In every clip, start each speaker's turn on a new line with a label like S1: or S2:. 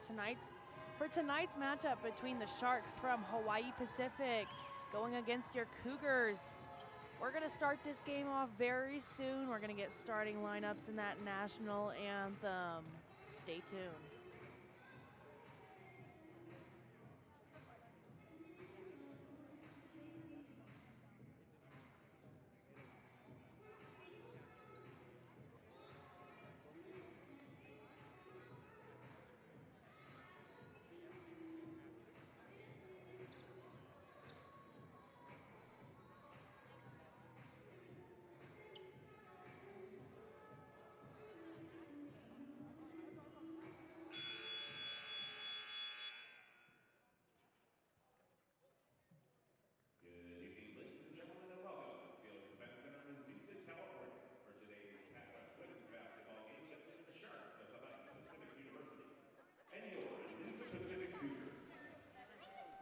S1: tonight's matchup between the Sharks from Hawaii Pacific going against your Cougars. We're going to start this game off very soon. We're going to get starting lineups in that national anthem. Stay tuned.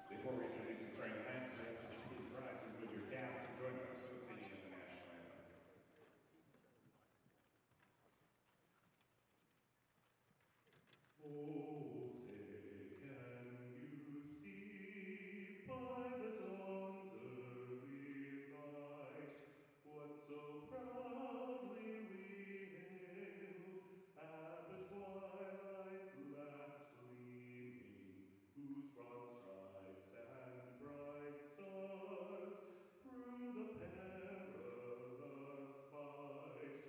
S2: Before we introduce the starting lineups, we ask that you please rise and move your caps and join us for the singing of the national anthem. Oh, say can you see by the dawn's early light what so proudly we hailed at the twilight's last gleaming, whose broad stripes and bright stars through the perilous fight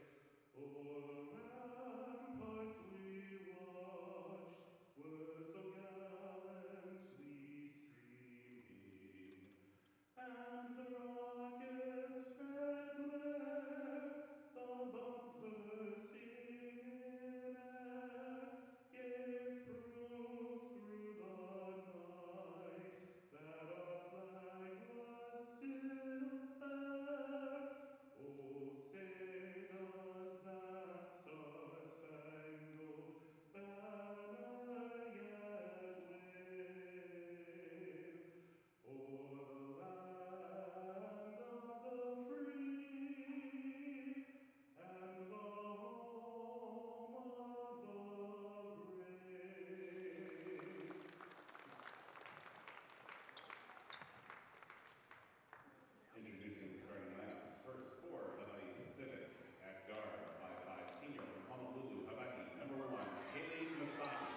S2: o'er the ramparts we watched were so gallantly streaming, and the rocket's red glare, the bombs bursting in air, gave proof through the night that our flag was still there. Oh, say does that star-spangled banner yet wave o'er the land of the free and the home of the brave. Introducing the starting lineups. First for Hawaii Pacific. At guard, 5'5" senior from Honolulu, Hawaii, number 1, Haley Masaki.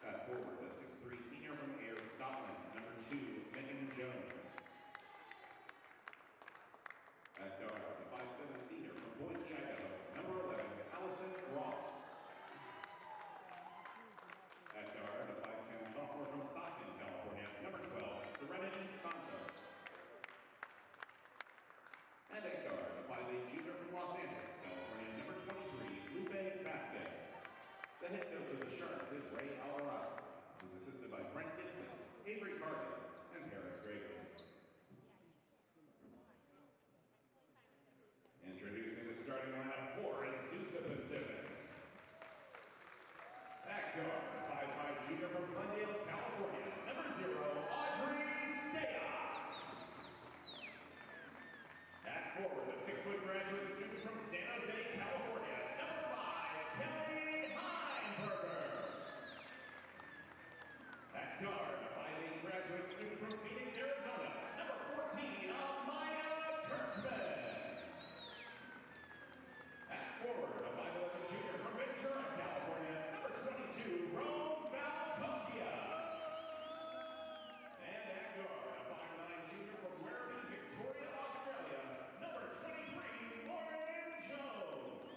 S2: At forward, a 6'3" senior from Ayr, Scotland, number 2, Megan Jones. At guard, a 5'7" senior from Boise, Idaho, number 11, Allison Ross. At guard, a 5'10" sophomore from Stockton, California, number 12, Serenity Santos. And at guard, a 5'8" junior from Los Angeles, California, number 23, Lupe Vasquez. The head coach of the Sharks is Ray Alvarado, who's assisted by Brent Gibson, Avery Carter, and Harris Gravely. Introducing the starting lineup for Azusa Pacific. At guard, a 5'5" junior from Glendale, California, number 0, Audrey Saya. At forward, a 6-foot graduate student from San Jose, California, number 5, Kelly Heinberger. At guard, a 5'8" graduate student from Phoenix, Arizona, number 14, Amaya Kirkman. At forward, a 5'11" junior from Ventura, California, number 22, Rome Valcokia. And at guard, a 5'9" junior from Werribee, Victoria, Australia, number 23, Lauren Jones.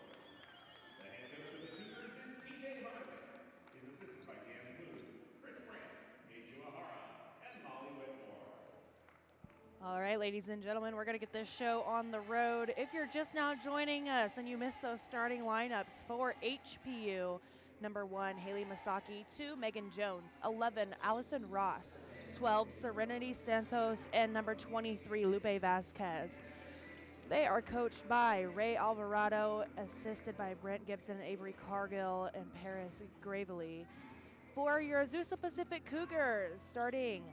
S2: The head coach of the Cougars is TJ Hartman. He's assisted by Dan Booth, Chris Brandt, Neju Ahara, and Molly Whitmore.
S1: All right, ladies and gentlemen, we're going to get this show on the road. If you're just now joining us and you missed those starting lineups for HPU, number 1, Haley Masaki, 2, Megan Jones, 11, Allison Ross, 12, Serenity Santos, and number 23, Lupe Vasquez. They are coached by Ray Alvarado, assisted by Brent Gibson, Avery Cargill, and Paris Gravely. For your Azusa Pacific Cougars, starting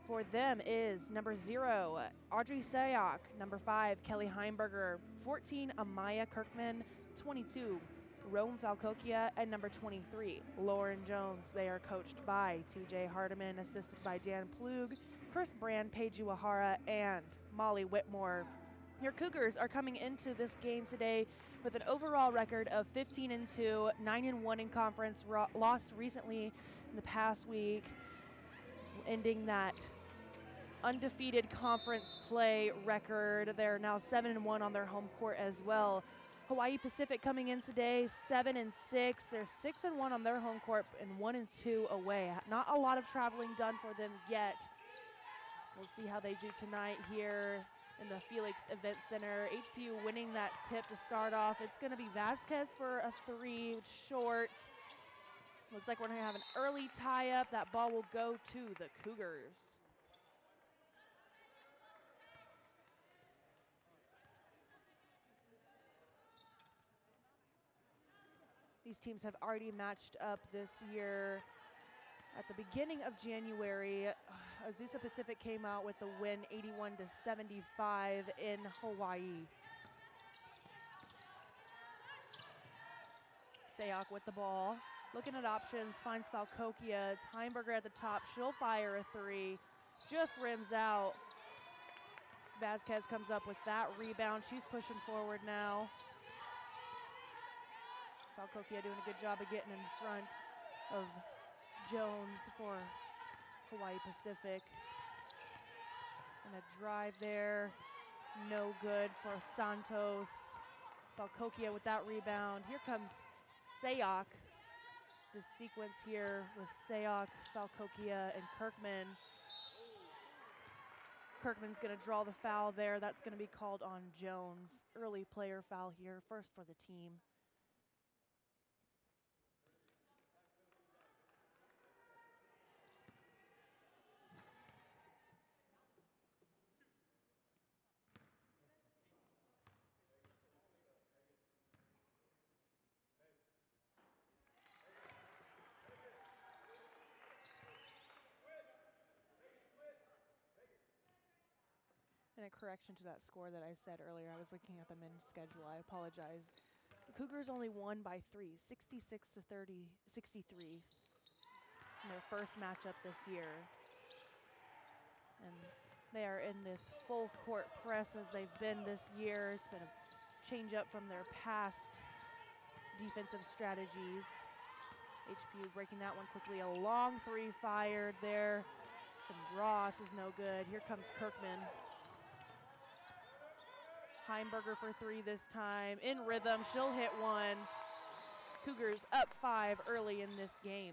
S1: for them is number 0, Audrey Sayak, number 5, Kelly Heimberger, 14, Amaya Kirkman, 22, Rome Falcokia, and number 23, Lauren Jones. They are coached by TJ Hardiman, assisted by Dan Plug, Chris Brand, Paige Uehara, and Molly Whitmore. Your Cougars are coming into this game today with an overall record of 15-2, 9-1 in conference, lost recently in the past week, ending that undefeated conference play record. They're now 7-1 on their home court as well. Hawaii Pacific coming in today 7-6. They're 6-1 on their home court and 1-2 away. Not a lot of traveling done for them yet. We'll see how they do tonight here in the Felix Event Center. HPU winning that tip to start off. It's going to be Vasquez for a three, short. Looks like we're going to have an early tie-up. That ball will go to the Cougars. These teams have already matched up this year. At the beginning of January, Azusa Pacific came out with the win 81-75 in Hawaii. Sayok with the ball, looking at options, finds Falcokia. It's Heimberger at the top, she'll fire a three, just rims out. Vasquez comes up with that rebound. She's pushing forward now. Falcokia doing a good job of getting in front of Jones for Hawaii Pacific. And a drive there, no good for Santos. Falcokia with that rebound. Here comes Sayok. The sequence here with Sayok, Falcokia, and Kirkman. Kirkman's going to draw the foul there. That's going to be called on Jones. Early player foul here, first for the team. And a correction to that score that I said earlier. I was looking at the men's schedule. I apologize. The Cougars only won by 3, 63 in their first matchup this year. And they are in this full court press as they've been this year. It's been a change up from their past defensive strategies. HPU breaking that one quickly. A long three fired there from Ross is no good. Here comes Kirkman. Heimberger for three this time. In rhythm, she'll hit one. Cougars up 5 early in this game.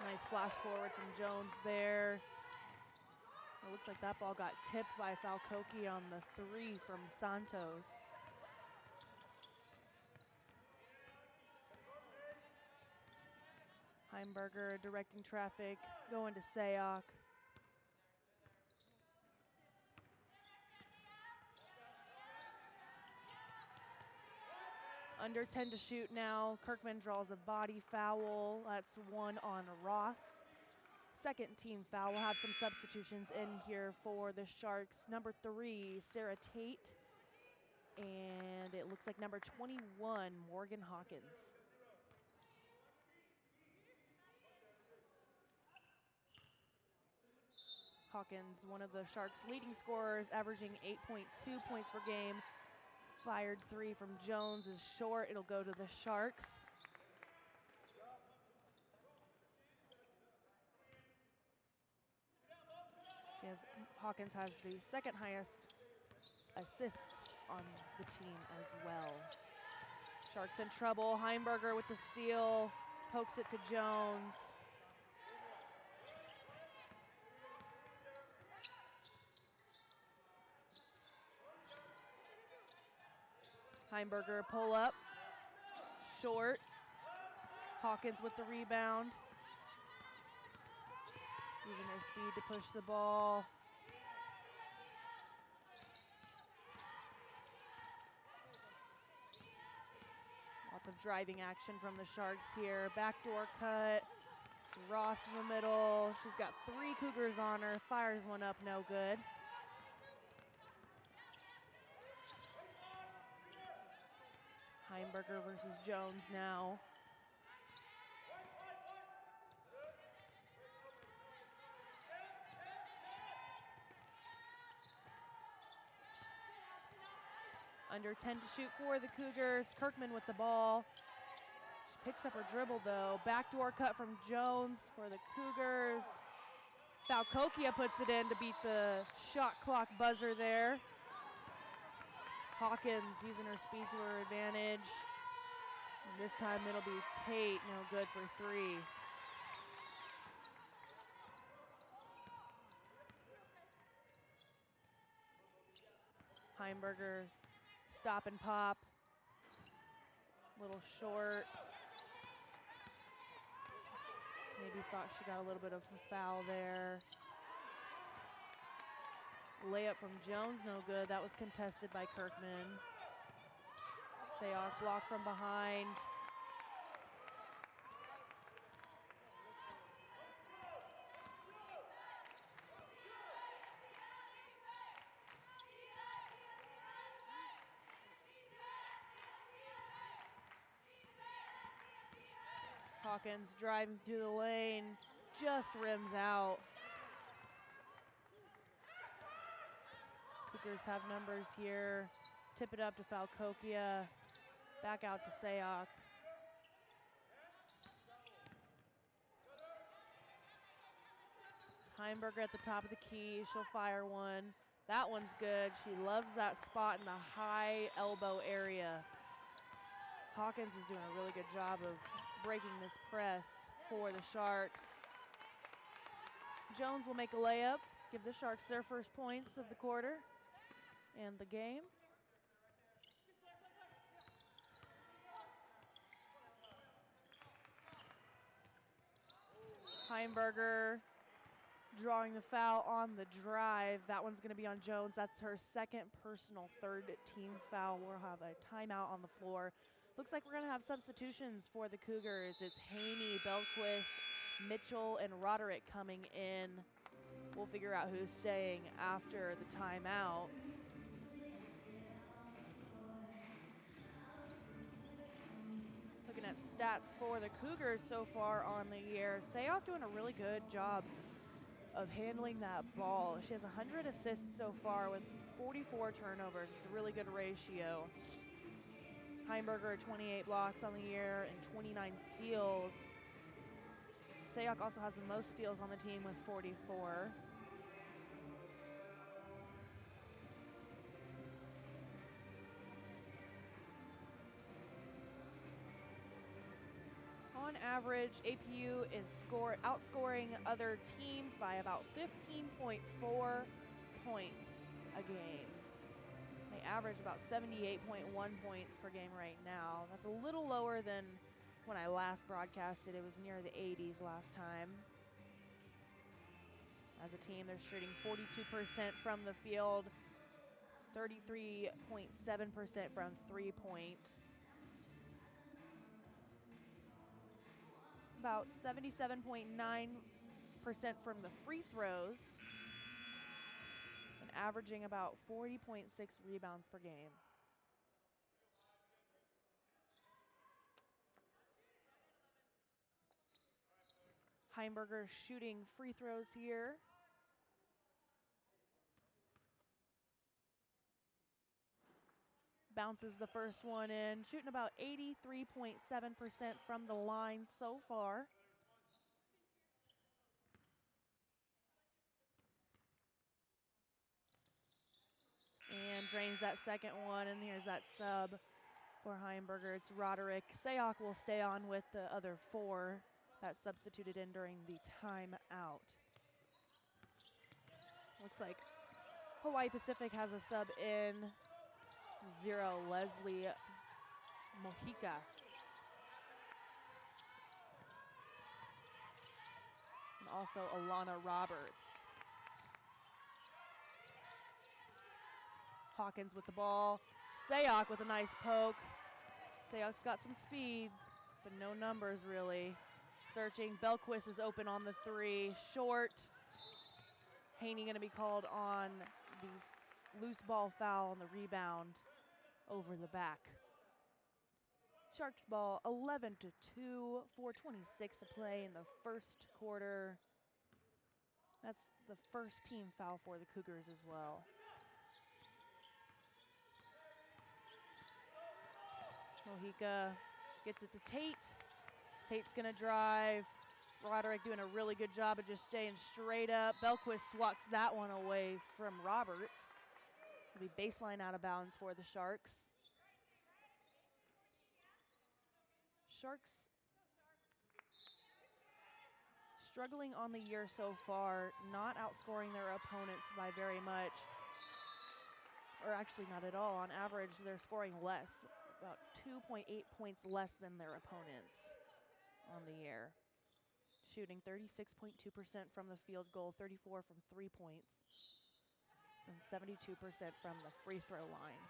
S1: Nice flash forward from Jones there. It looks like that ball got tipped by Falcokia on the three from Santos. Heimberger directing traffic, going to Sayok. Under 10 to shoot now. Kirkman draws a body foul. That's one on Ross. Second team foul. We'll have some substitutions in here for the Sharks. Number 3, Sarah Tate. And it looks like number 21, Morgan Hawkins. Hawkins, one of the Sharks' leading scorers, averaging 8.2 points per game. Fired three from Jones is short. It'll go to the Sharks. Hawkins has the second highest assists on the team as well. Sharks in trouble. Heimberger with the steal, pokes it to Jones. Heimberger pull up, short. Hawkins with the rebound. Using their speed to push the ball. Lots of driving action from the Sharks here. Backdoor cut. It's Ross in the middle. She's got 3 Cougars on her. Fires one up, no good. Heimberger versus Jones now. Under 10 to shoot for the Cougars. Kirkman with the ball. She picks up her dribble though. Backdoor cut from Jones for the Cougars. Falcokia puts it in to beat the shot clock buzzer there. Hawkins using her speed to her advantage. And this time it'll be Tate, no good for three. Heimberger, stop and pop. Little short. Maybe thought she got a little bit of a foul there. Layup from Jones, no good. That was contested by Kirkman. Sayok blocked from behind. Hawkins driving through the lane, just rims out. Cougars have numbers here. Tip it up to Falcokia. Back out to Sayok. Heimberger at the top of the key. She'll fire one. That one's good. She loves that spot in the high elbow area. Hawkins is doing a really good job of breaking this press for the Sharks. Jones will make a layup, give the Sharks their first points of the quarter and the game. Heimberger drawing the foul on the drive. That one's going to be on Jones. That's her second personal, third team foul. We'll have a timeout on the floor. Looks like we're going to have substitutions for the Cougars. It's Haney, Belquist, Mitchell, and Roderick coming in. We'll figure out who's staying after the timeout. Looking at stats for the Cougars so far on the year. Sayok doing a really good job of handling that ball. She has 100 assists so far with 44 turnovers. It's a really good ratio. Heimberger 28 blocks on the year and 29 steals. Sayok also has the most steals on the team with 44. On average, APU is outscoring other teams by about 15.4 points a game. They average about 78.1 points per game right now. That's a little lower than when I last broadcasted. It was near the 80s last time. As a team, they're shooting 42% from the field, 33.7% from three-point. About 77.9% from the free throws, and averaging about 40.6 rebounds per game. Heimberger shooting free throws here. Bounces the first one in, shooting about 83.7% from the line so far. And drains that second one, and here's that sub for Heimberger. It's Roderick. Sayok will stay on with the other four that substituted in during the timeout. Looks like Hawaii Pacific has a sub in. 0, Leslie Mojica. And also Alana Roberts. Hawkins with the ball. Sayok with a nice poke. Sayok's got some speed, but no numbers really. Searching. Belquist is open on the three. Short. Haney going to be called on the loose ball foul on the rebound over the back. Sharks ball 11-2, 4:26 to play in the first quarter. That's the first team foul for the Cougars as well. Mojica gets it to Tate. Tate's gonna drive. Roderick doing a really good job of just staying straight up. Belquist swats that one away from Roberts. It'll be baseline out of bounds for the Sharks. Sharks struggling on the year so far, not outscoring their opponents by very much, or actually not at all. On average, they're scoring less, about 2.8 points less than their opponents on the year. Shooting 36.2% from the field goal, 34 from 3 points, and 72% from the free throw line.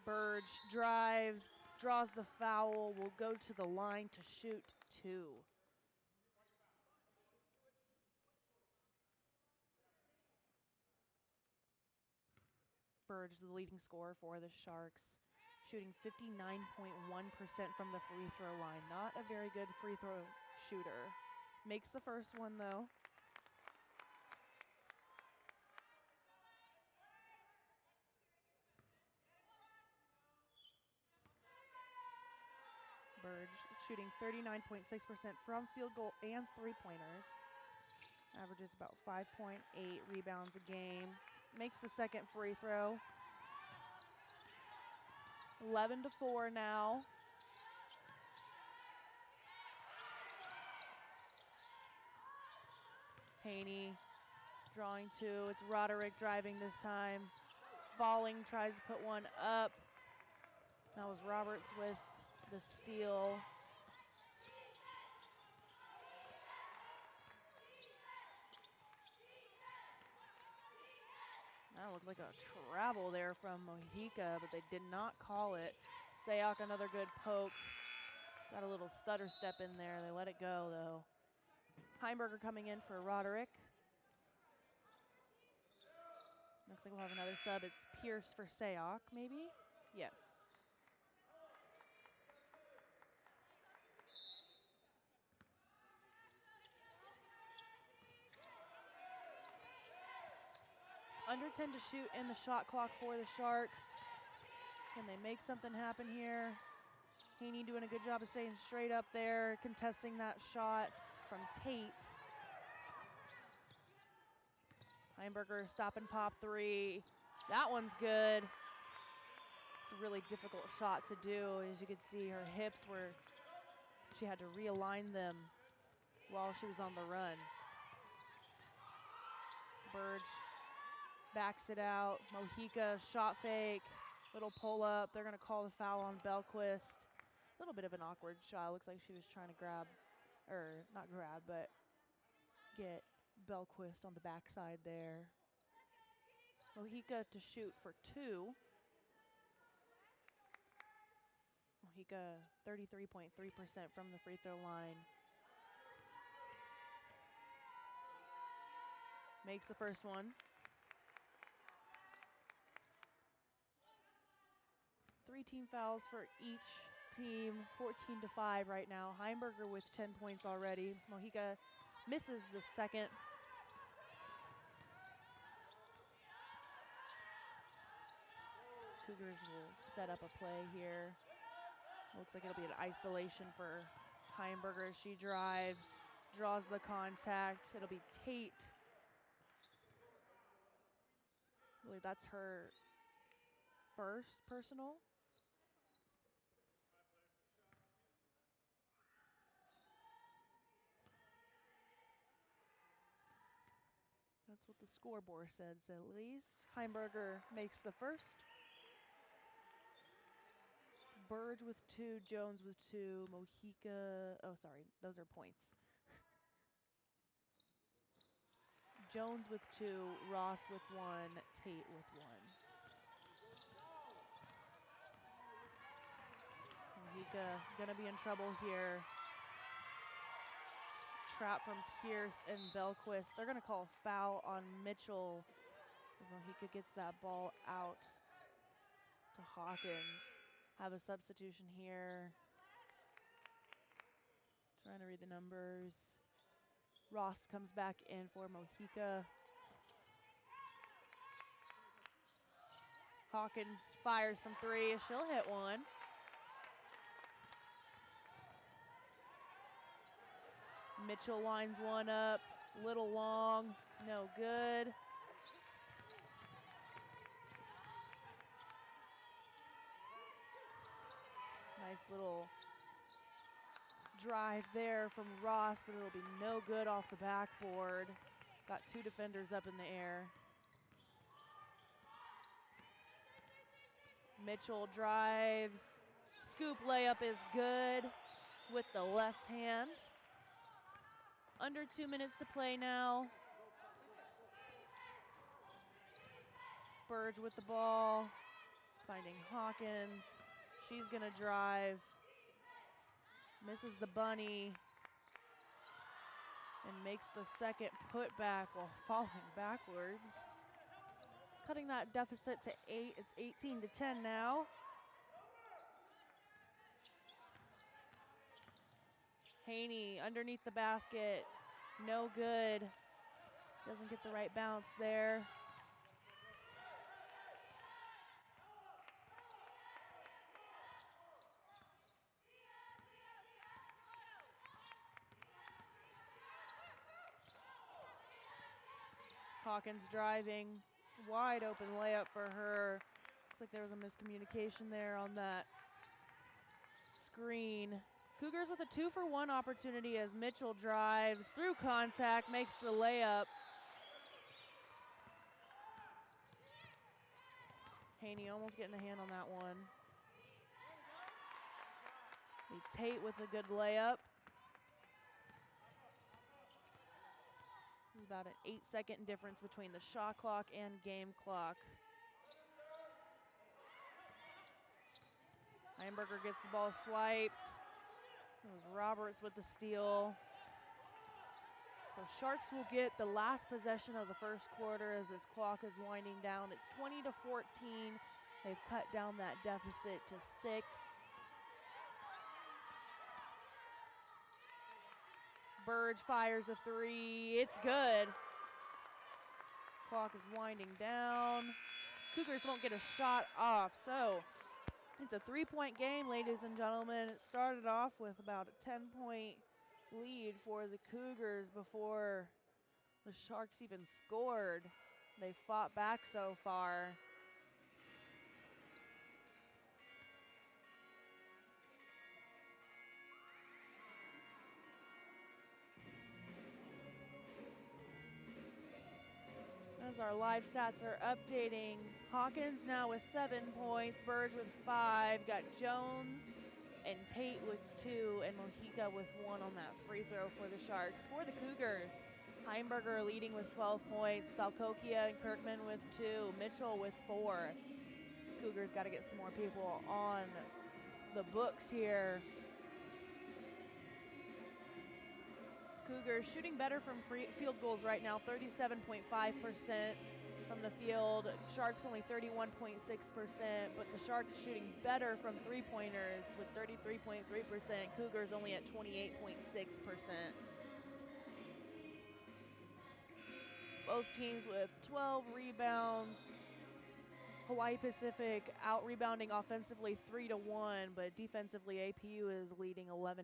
S1: Burge drives, draws the foul, will go to the line to shoot 2. Burge, the leading scorer for the Sharks, shooting 59.1% from the free throw line. Not a very good free throw shooter. Makes the first one though. Burge shooting 39.6% from field goal and three-pointers. Averages about 5.8 rebounds a game. Makes the second free throw. 11-4 now. Haney drawing two. It's Roderick driving this time. Falling, tries to put one up. That was Roberts with the steal. That looked like a travel there from Mojica, but they did not call it. Sayoc, another good poke. Got a little stutter step in there. They let it go, though. Heimberger coming in for Roderick. Looks like we'll have another sub. It's Pierce for Sayoc, maybe? Yes. Under 10 to shoot in the shot clock for the Sharks. Can they make something happen here? Haney doing a good job of staying straight up there, contesting that shot from Tate. Heimberger stop and pop three. That one's good. It's a really difficult shot to do. As you can see, her hips were, she had to realign them while she was on the run. Burge backs it out. Mojica shot fake, little pull up. They're gonna call the foul on Belquist. A little bit of an awkward shot. Looks like she was trying to grab, or not grab, but get Belquist on the backside there. Mojica to shoot for 2. Mojica 33.3% from the free throw line. Makes the first one. 3 team fouls for each team, 14-5 right now. Heimberger with 10 points already. Mojica misses the second. Cougars will set up a play here. Looks like it'll be an isolation for Heimberger. She drives, draws the contact. It'll be Tate. I believe that's her first personal. That's what the scoreboard says, at least. Heimberger makes the first. Burge with 2, Jones with 2, Mojica, oh sorry, those are points. Jones with 2, Ross with 1, Tate with 1. Mojica gonna be in trouble here. Trap from Pierce and Belquist. They're gonna call a foul on Mitchell as Mojica gets that ball out to Hawkins have a substitution here. Trying to read the numbers. Ross comes back in for Mojica. Hawkins fires from 3. She'll hit one. Mitchell lines one up. Little long. No good. Nice little drive there from Ross, but it'll be no good off the backboard. Got 2 defenders up in the air. Mitchell drives. Scoop layup is good with the left hand. Under 2 minutes to play now. Burge with the ball. Finding Hawkins. She's gonna drive. Misses the bunny. And makes the second putback while falling backwards. Cutting that deficit to 8. It's 18-10 now. Haney underneath the basket. No good. Doesn't get the right bounce there. Hawkins driving. Wide open layup for her. Looks like there was a miscommunication there on that screen. Cougars with a 2-for-1 opportunity as Mitchell drives through contact, makes the layup. Haney almost getting a hand on that one. Tate with a good layup. There's about an 8-second difference between the shot clock and game clock. Heimberger gets the ball swiped. It was Roberts with the steal. So Sharks will get the last possession of the first quarter as this clock is winding down. It's 20-14. They've cut down that deficit to 6. Burge fires a 3. It's good. Clock is winding down. Cougars won't get a shot off, so it's a 3-point game, ladies and gentlemen. It started off with about a 10-point lead for the Cougars before the Sharks even scored. They fought back so far. As our live stats are updating, Hawkins now with 7 points, Burge with 5, got Jones and Tate with 2, and Mojica with 1 on that free throw for the Sharks. For the Cougars, Heimberger leading with 12 points, Salkokia and Kirkman with 2, Mitchell with 4. Cougars got to get some more people on the books here. Cougars shooting better from field goals right now, 37.5% from the field. Sharks only 31.6%, but the Sharks shooting better from three-pointers with 33.3%. Cougars only at 28.6%. Both teams with 12 rebounds. Hawaii Pacific out-rebounding offensively 3-1, but defensively APU is leading 11-9.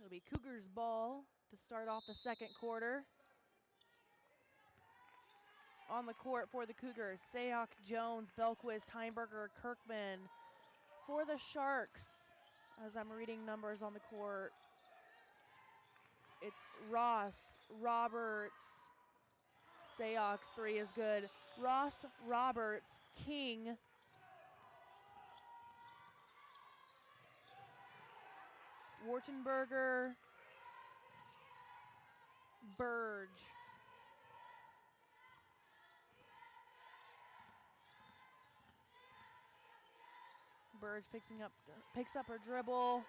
S1: It'll be Cougars ball to start off the second quarter. On the court for the Cougars, Sayok, Jones, Belquist, Heimberger, Kirkman. For the Sharks, as I'm reading numbers on the court, it's Ross, Roberts, Sayok's 3 is good. Ross, Roberts, King, Wartenberger, Burge. Burge picks up her dribble.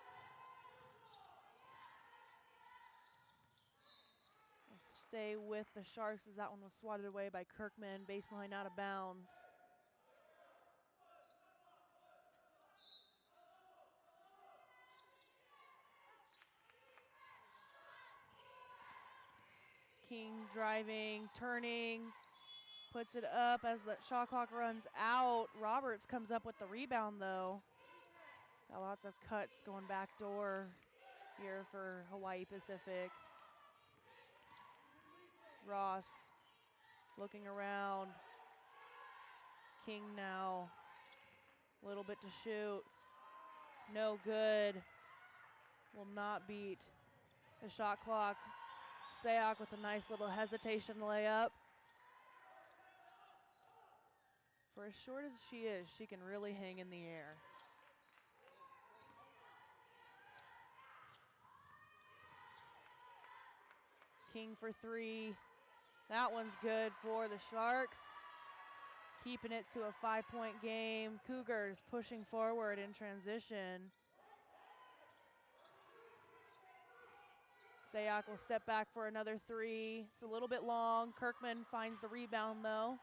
S1: Stay with the Sharks as that one was swatted away by Kirkman. Baseline out of bounds. King driving, turning, puts it up as the shot clock runs out. Roberts comes up with the rebound though. Got lots of cuts going back door here for Hawaii Pacific. Ross looking around. King now. A little bit to shoot. No good. Will not beat the shot clock. Sayak with a nice little hesitation layup. For as short as she is, she can really hang in the air. King for three. That one's good for the Sharks. Keeping it to a 5-point game. Cougars pushing forward in transition. Sayak will step back for another three. It's a little bit long. Kirkman finds the rebound though.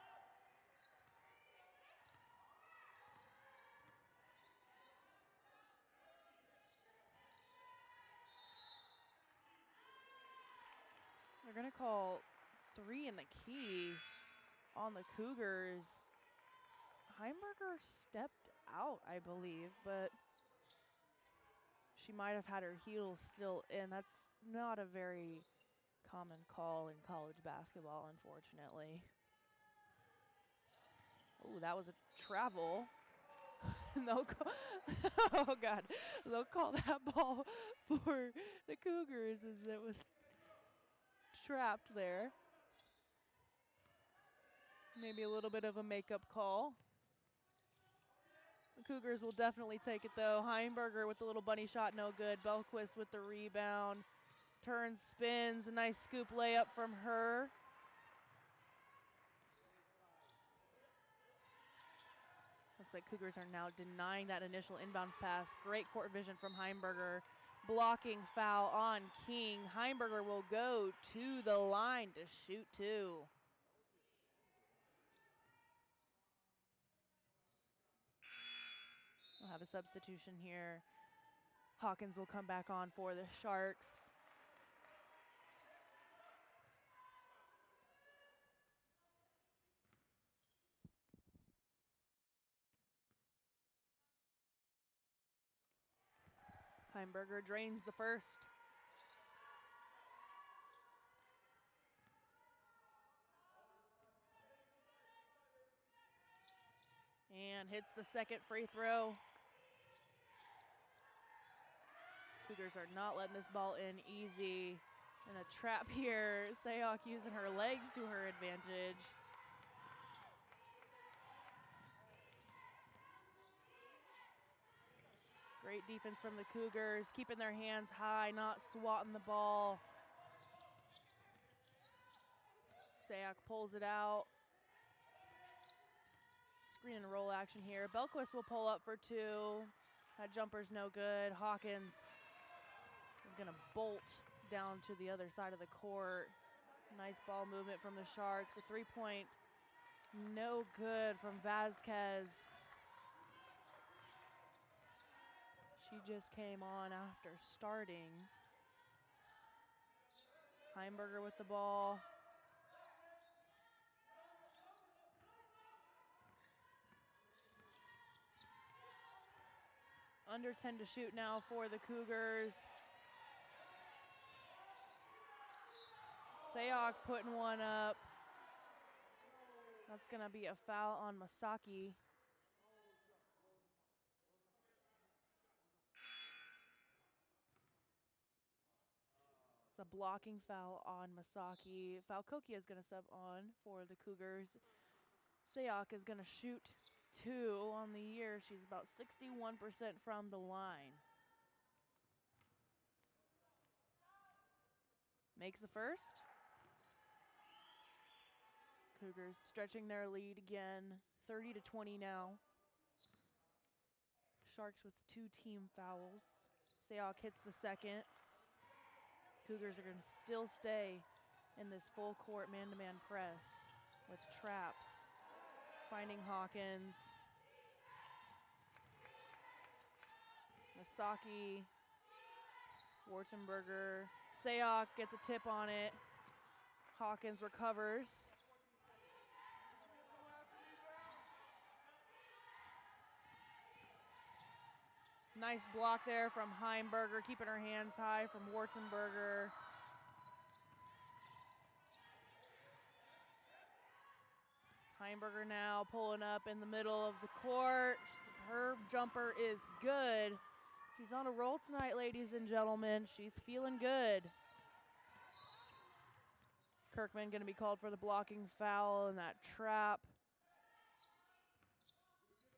S1: They're going to call 3 in the key on the Cougars. Heimberger stepped out, I believe, but she might have had her heels still in. That's not a very common call in college basketball, unfortunately. Oh, that was a travel. Oh, God. They'll call that ball for the Cougars as it was trapped there. Maybe a little bit of a makeup call. The Cougars will definitely take it, though. Heimberger with the little bunny shot, no good. Belquist with the rebound. Turns, spins, a nice scoop layup from her. Looks like Cougars are now denying that initial inbounds pass. Great court vision from Heimberger. Blocking foul on King. Heimberger will go to the line to shoot 2. We'll have a substitution here. Hawkins will come back on for the Sharks. Heimberger drains the first. And hits the second free throw. Cougars are not letting this ball in easy. And a trap here. Sayak using her legs to her advantage. Great defense from the Cougars, keeping their hands high, not swatting the ball. Sayak pulls it out. Screen and roll action here. Belquist will pull up for 2. That jumper's no good. Hawkins is going to bolt down to the other side of the court. Nice ball movement from the Sharks. A 3-point, no good from Vasquez. She just came on after starting. Heimberger with the ball. Under 10 to shoot now for the Cougars. Sayak putting one up. That's going to be a foul on Masaki. It's a blocking foul on Masaki. Falcokia is going to sub on for the Cougars. Sayak is going to shoot 2 on the year. She's about 61% from the line. Makes the first. Cougars stretching their lead again, 30 to 20 now. Sharks with 2 team fouls. Sayok hits the second. Cougars are going to still stay in this full court man-to-man press with traps. Finding Hawkins. Masaki. Wartenberger. Sayok gets a tip on it. Hawkins recovers. Nice block there from Heimberger, keeping her hands high from Wartenberger. Heimberger now pulling up in the middle of the court. Her jumper is good. She's on a roll tonight, ladies and gentlemen. She's feeling good. Kirkman going to be called for the blocking foul and that trap.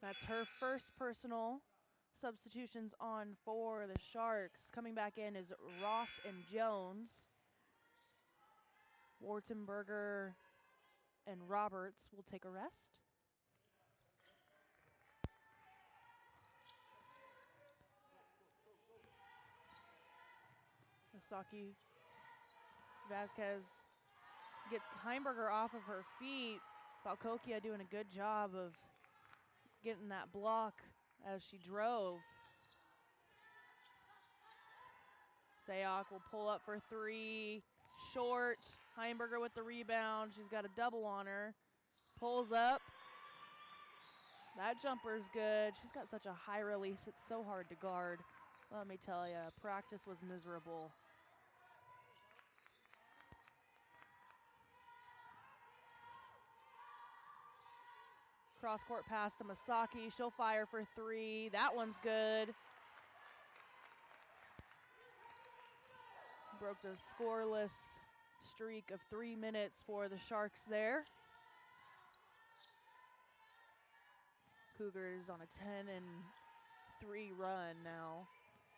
S1: That's her first personal. Substitutions on for the Sharks. Coming back in is Ross and Jones. Wartenberger and Roberts will take a rest. Masaki Vasquez gets Heimberger off of her feet. Falcokia doing a good job of getting that block as she drove. Sayok will pull up for 3. Short. Heimberger with the rebound. She's got a double on her. Pulls up. That jumper's good. She's got such a high release. It's so hard to guard. Let me tell you, practice was miserable. Cross-court pass to Masaki. She'll fire for 3. That one's good. Broke the scoreless streak of 3 minutes for the Sharks there. Cougars on a 10-3 run now.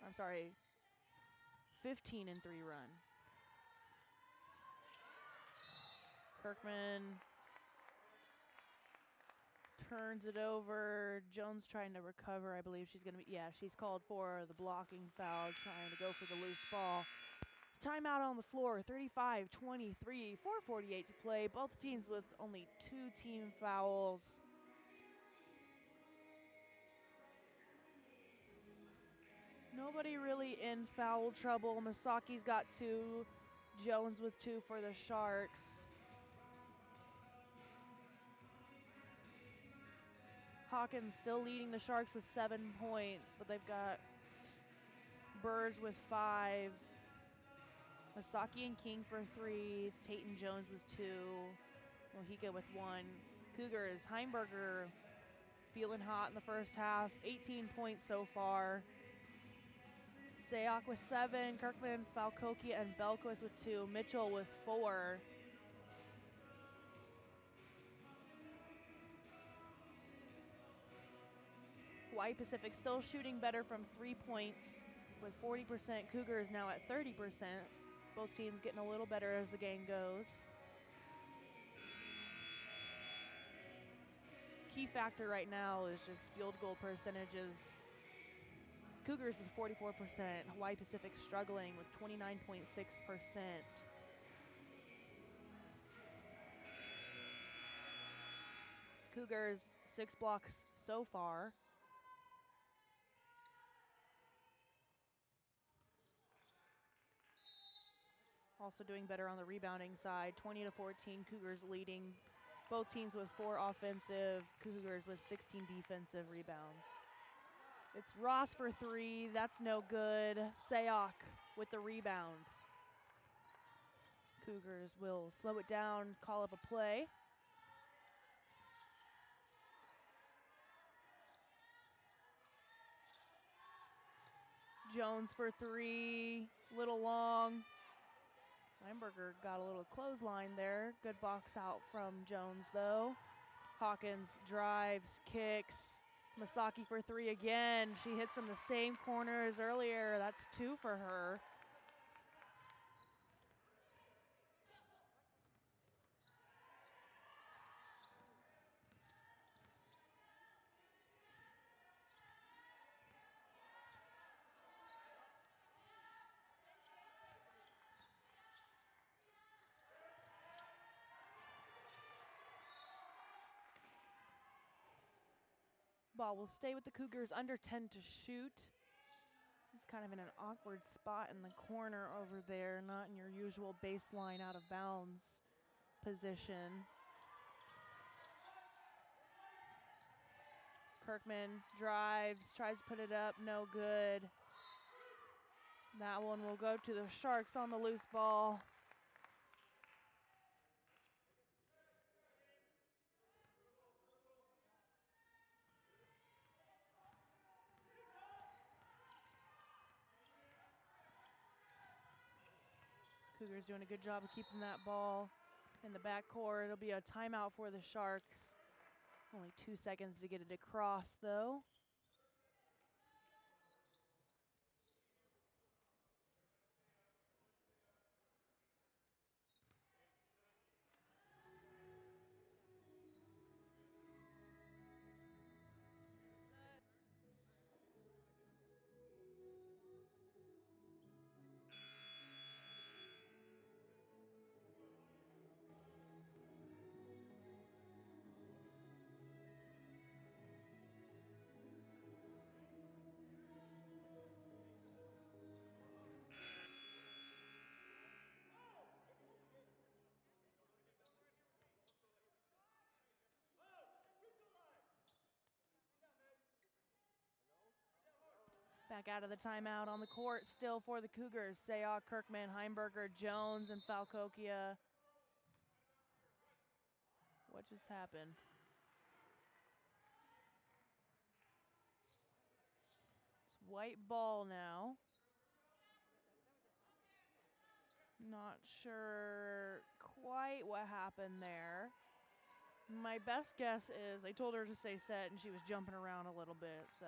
S1: I'm sorry, 15-3 run. Kirkman turns it over. Jones trying to recover. I believe she's going to be, yeah, she's called for the blocking foul, trying to go for the loose ball. Timeout on the floor, 35-23, 4:48 to play. Both teams with only 2 team fouls. Nobody really in foul trouble. Masaki's got 2, Jones with 2 for the Sharks. Hawkins still leading the Sharks with 7 points, but they've got Burge with 5. Masaki and King for 3. Tate and Jones with 2. Mojica with 1. Cougars, Heimberger feeling hot in the first half. 18 points so far. Sayok with 7. Kirkman, Falcokia, and Belquist with 2. Mitchell with 4. Hawaii Pacific still shooting better from 3 points with 40%. Cougars now at 30%. Both teams getting a little better as the game goes. Key factor right now is just field goal percentages. Cougars with 44%. Hawaii Pacific struggling with 29.6%. Cougars 6 blocks so far. Also doing better on the rebounding side. 20-14, Cougars leading. Both teams with 4 offensive, Cougars with 16 defensive rebounds. It's Ross for 3, that's no good. Sayok with the rebound. Cougars will slow it down, call up a play. Jones for 3, little long. Heimberger got a little clothesline there. Good box out from Jones though. Hawkins drives, kicks. Masaki for 3 again. She hits from the same corner as earlier. That's 2 for her. ball will stay with the Cougars, under 10 to shoot. It's kind of in an awkward spot in the corner over there, not in your usual baseline out of bounds position. Kirkman drives, tries to put it up, no good. That one will go to the Sharks on the loose ball. Cougars doing a good job of keeping that ball in the backcourt. It'll be a timeout for the Sharks. Only 2 seconds to get it across, though. Back out of the timeout on the court, still for the Cougars. Sayok, Kirkman, Heimberger, Jones, and Falcokia. What just happened? It's white ball now. Not sure quite what happened there. My best guess is they told her to stay set and she was jumping around a little bit, so.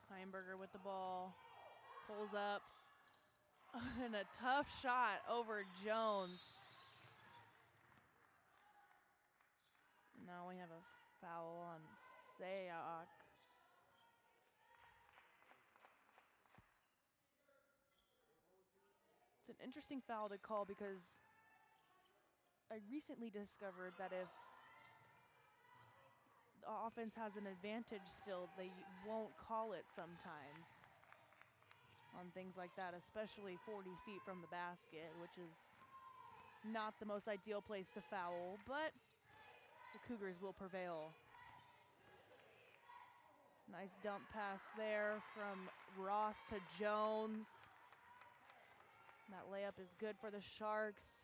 S1: Heimberger with the ball, pulls up, and a tough shot over Jones. Now we have a foul on Sayok. It's an interesting foul to call because I recently discovered that if the offense has an advantage still, they won't call it sometimes on things like that, especially 40 feet from the basket, which is not the most ideal place to foul, but the Cougars will prevail. Nice dump pass there from Ross to Jones. That layup is good for the Sharks.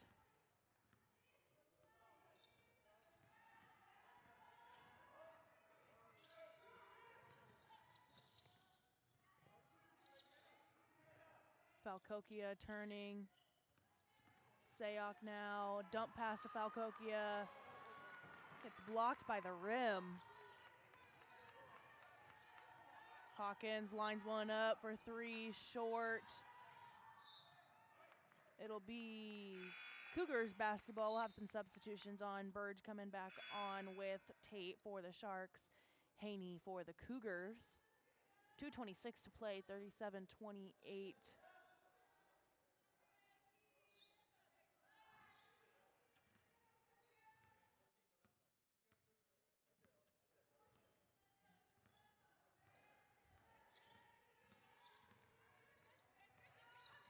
S1: Falcokia turning. Sayok now. Dump pass to Falcokia. Gets blocked by the rim. Hawkins lines one up for three, short. It'll be Cougars basketball. We'll have some substitutions on. Burge coming back on with Tate for the Sharks. Haney for the Cougars. 2:26 to play, 37-28.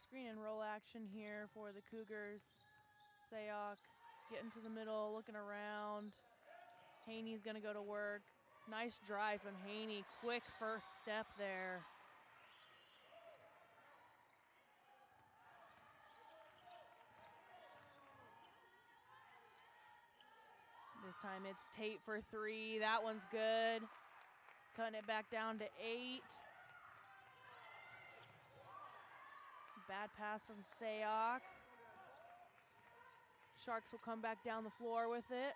S1: Screen and roll action here for the Cougars. Sayok getting to the middle, looking around. Haney's gonna go to work. Nice drive from Haney. Quick first step there. This time it's Tate for three. That one's good. Cutting it back down to 8. Bad pass from Sayok. Sharks will come back down the floor with it.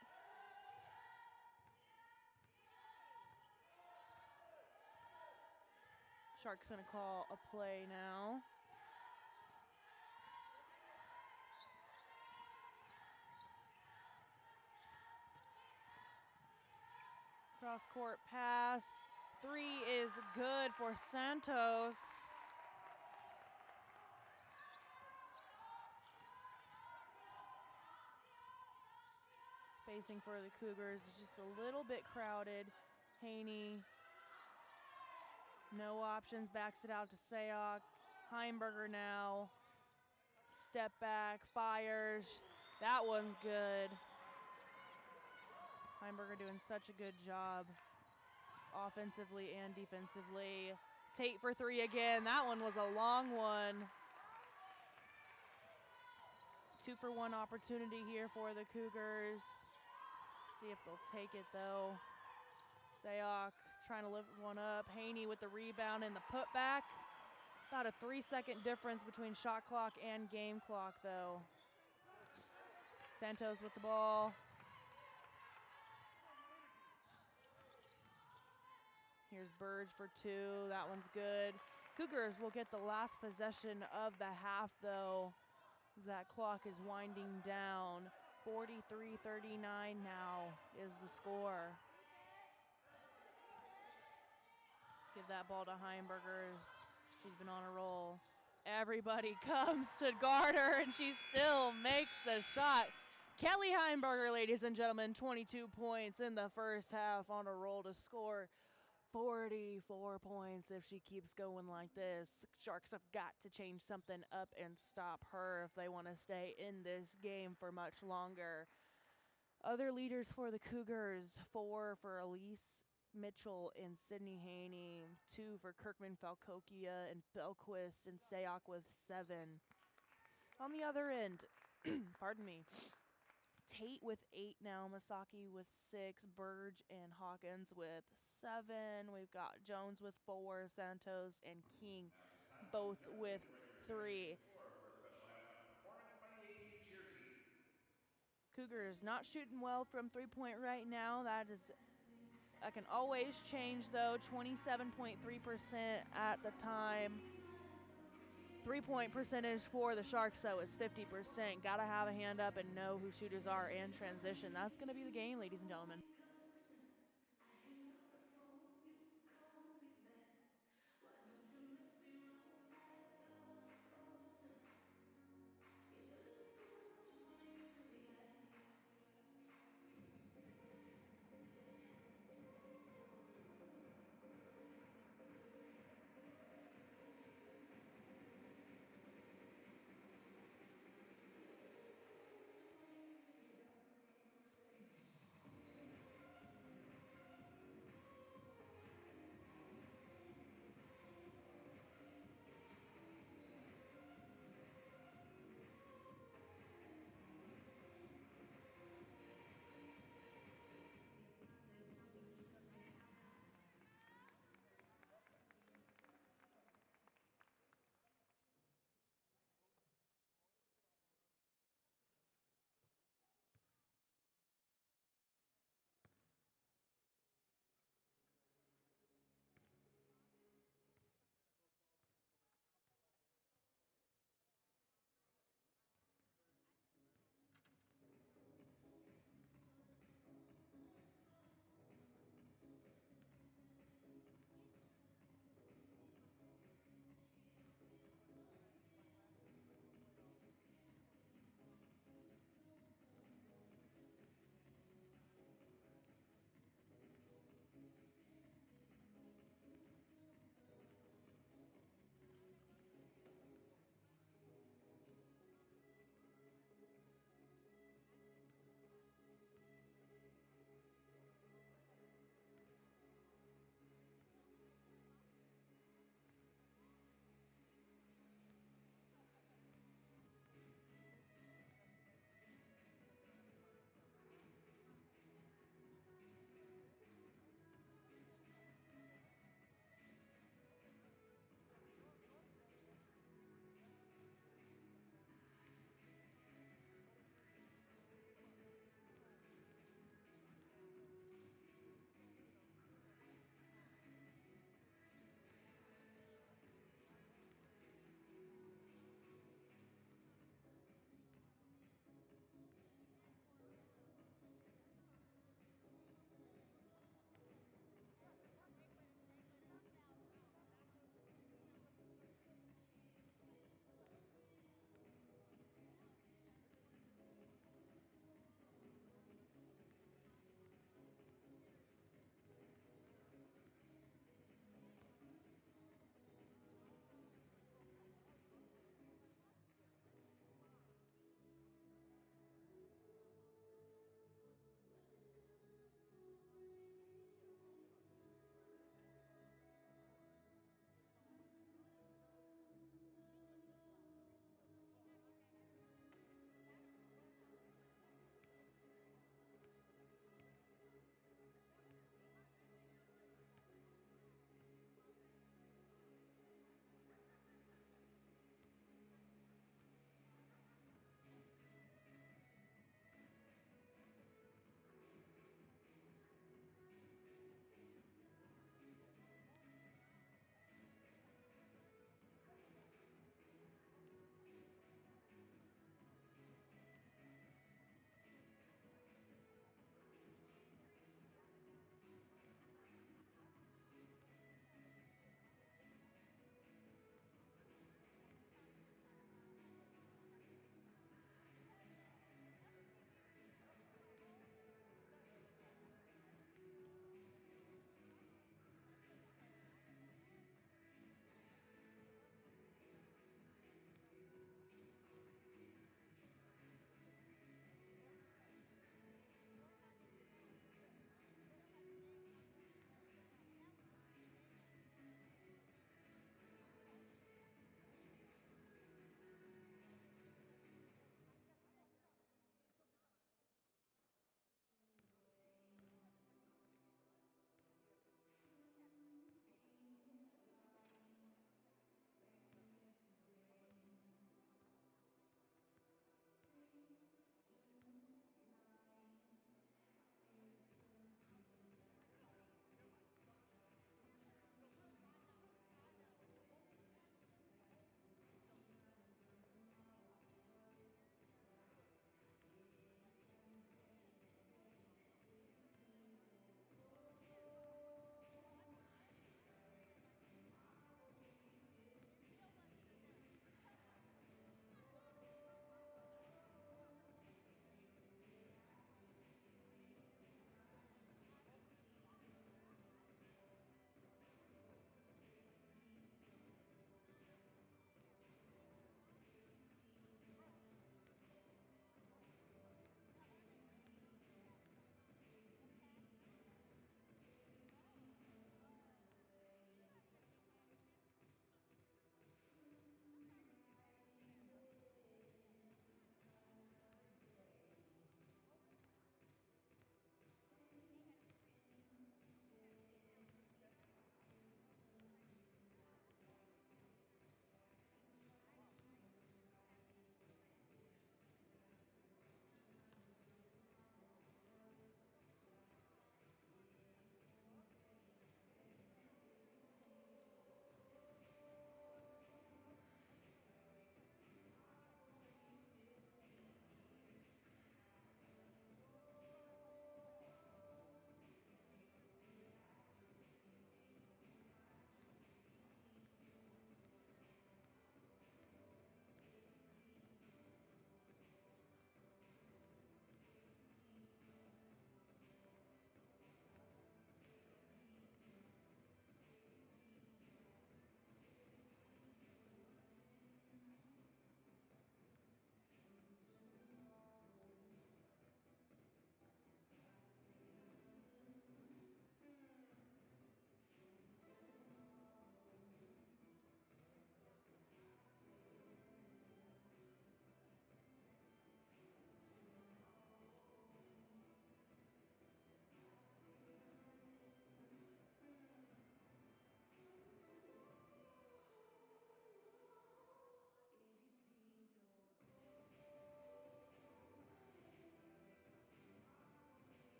S1: Sharks gonna call a play now. Cross court pass. 3 is good for Santos. spacing for the Cougars is just a little bit crowded. Haney, no options, backs it out to Sayok. Heimberger now. Step back, fires. That one's good. Heimberger doing such a good job offensively and defensively. Tate for three again. That one was a long one. 2-for-1 opportunity here for the Cougars. See if they'll take it though. Sayok trying to lift one up. Haney with the rebound and the putback. About a 3-second difference between shot clock and game clock though. Santos with the ball. Here's Burge for two. That one's good. Cougars will get the last possession of the half though. That clock is winding down. 43-39 now is the score. Give that ball to Heimbergers. She's been on a roll. Everybody comes to guard her, and she still makes the shot. Kelly Heimberger, ladies and gentlemen, 22 points in the first half on a roll to score 44 points if she keeps going like this. Sharks have got to change something up and stop her if they want to stay in this game for much longer. Other leaders for the Cougars, 4 for Elise Mitchell and Sydney Haney, 2 for Kirkman Falcokia and Belquist, and Sayok with 7. On the other end, pardon me, Tate with 8 now, Masaki with 6, Burge and Hawkins with 7. We've got Jones with 4, Santos and King both with 3.
S2: For a special halftime performance by the APU cheer team.
S1: Cougars not shooting well from three-point right now. That can always change though. 27.3% at the time. Three-point percentage for the Sharks though is 50%. Gotta have a hand up and know who shooters are in transition. That's gonna be the game, ladies and gentlemen.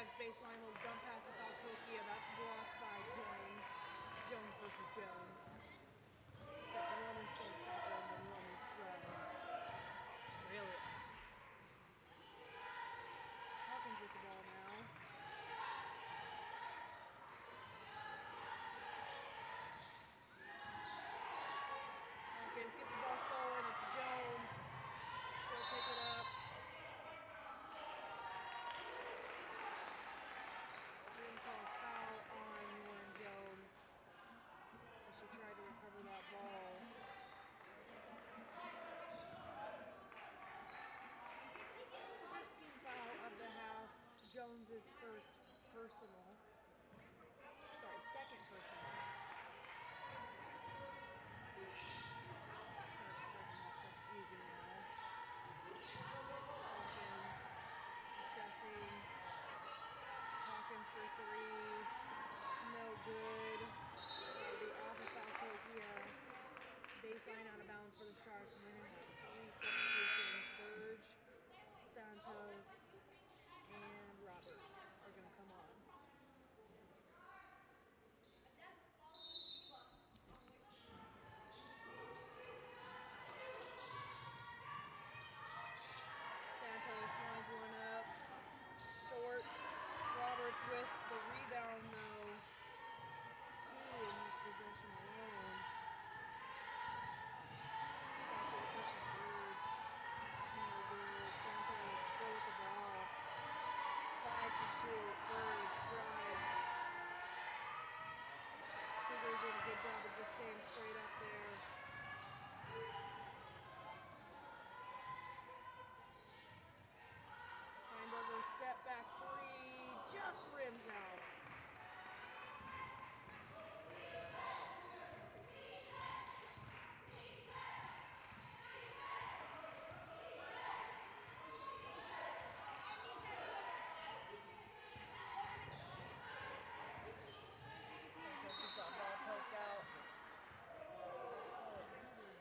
S1: drives baseline, little dump pass to Falcokia. That's blocked by Jones. Jones versus Jones. Except one is from Scotland and one is from Australia. Hawkins with the ball now. Hawkins gets the ball stolen. It's Jones. She'll pick it up. Didn't call a foul on Lauren Jones as she tried to recover that ball. First team foul of the half. Jones's first personal. Sorry, second personal. Sharks breaking that press easy now. Hawkins assessing. Hawkins for three. No good. That'll be off of Falcokia. Baseline out of bounds for the Sharks. And we're going to have three substitutions. Burge, Santos, and Roberts are going to come on. Santos lines one up. Short. Roberts with the rebound, though. It's two in this possession alone. Back to the cup of Burge. No good. Santos still with the ball. 5 to shoot. Burge drives. Cougars doing a good job of just staying straight up there. Heinberger step back three, just rims out. Santos got ball poked out.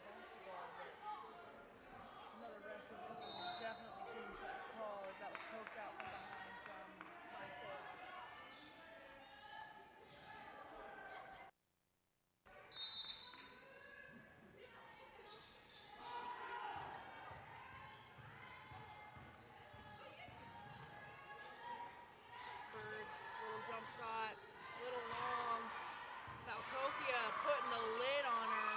S1: Basketball, but another ref will definitely change that call as that was poked out from behind from Isaiah. Burge, little jump shot, little long. Falcokia putting a lid on her.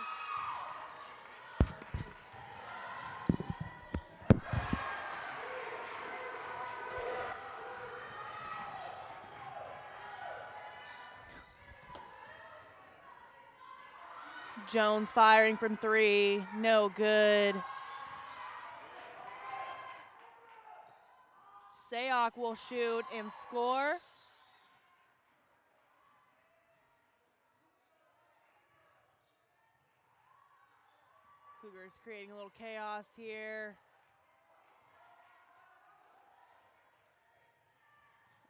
S1: Jones firing from three, no good. Sayok will shoot and score. Cougars creating a little chaos here.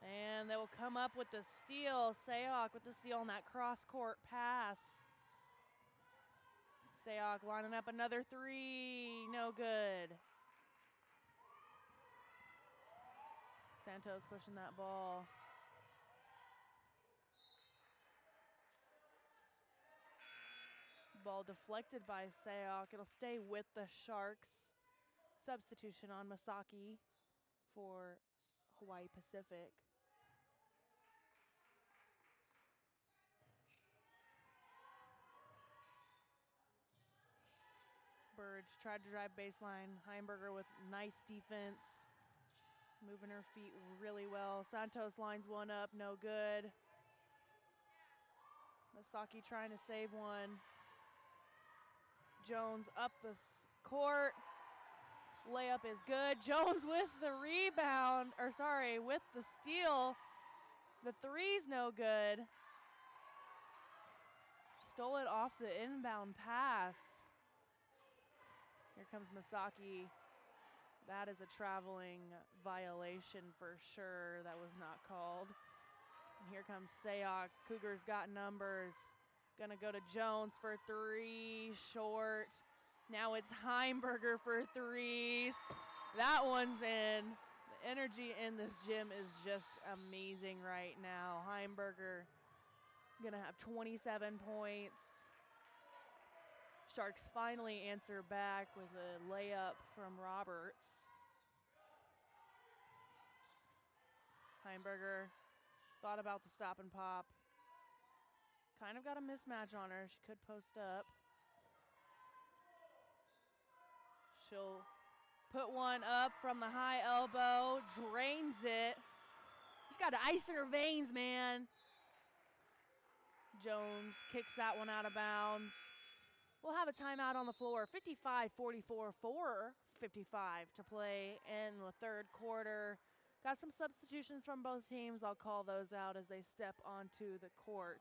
S1: And they will come up with the steal. Sayok with the steal on that cross-court pass. Sayok lining up another three, no good. Santos pushing that ball. Ball deflected by Sayok. It'll stay with the Sharks. Substitution on Masaki for Hawaii Pacific. Burge tried to drive baseline. Heinberger with nice defense. Moving her feet really well. Santos lines one up, no good. Masaki trying to save one. Jones up the court. Layup is good. Jones with the rebound, or sorry, with the steal. The three's no good. Stole it off the inbound pass. Here comes Masaki. That is a traveling violation for sure. That was not called. And here comes Sayok. Cougars got numbers. Gonna go to Jones for three, short. Now it's Heinberger for threes. That one's in. The energy in this gym is just amazing right now. Heimberger gonna have 27 points. Sharks finally answer back with a layup from Roberts. Heimberger thought about the stop and pop. Kind of got a mismatch on her. She could post up. She'll put one up from the high elbow, drains it. She's got ice in her veins, man. Jones kicks that one out of bounds. We'll have a timeout on the floor. 55-44, 4:55 to play in the third quarter. Got some substitutions from both teams. I'll call those out as they step onto the court.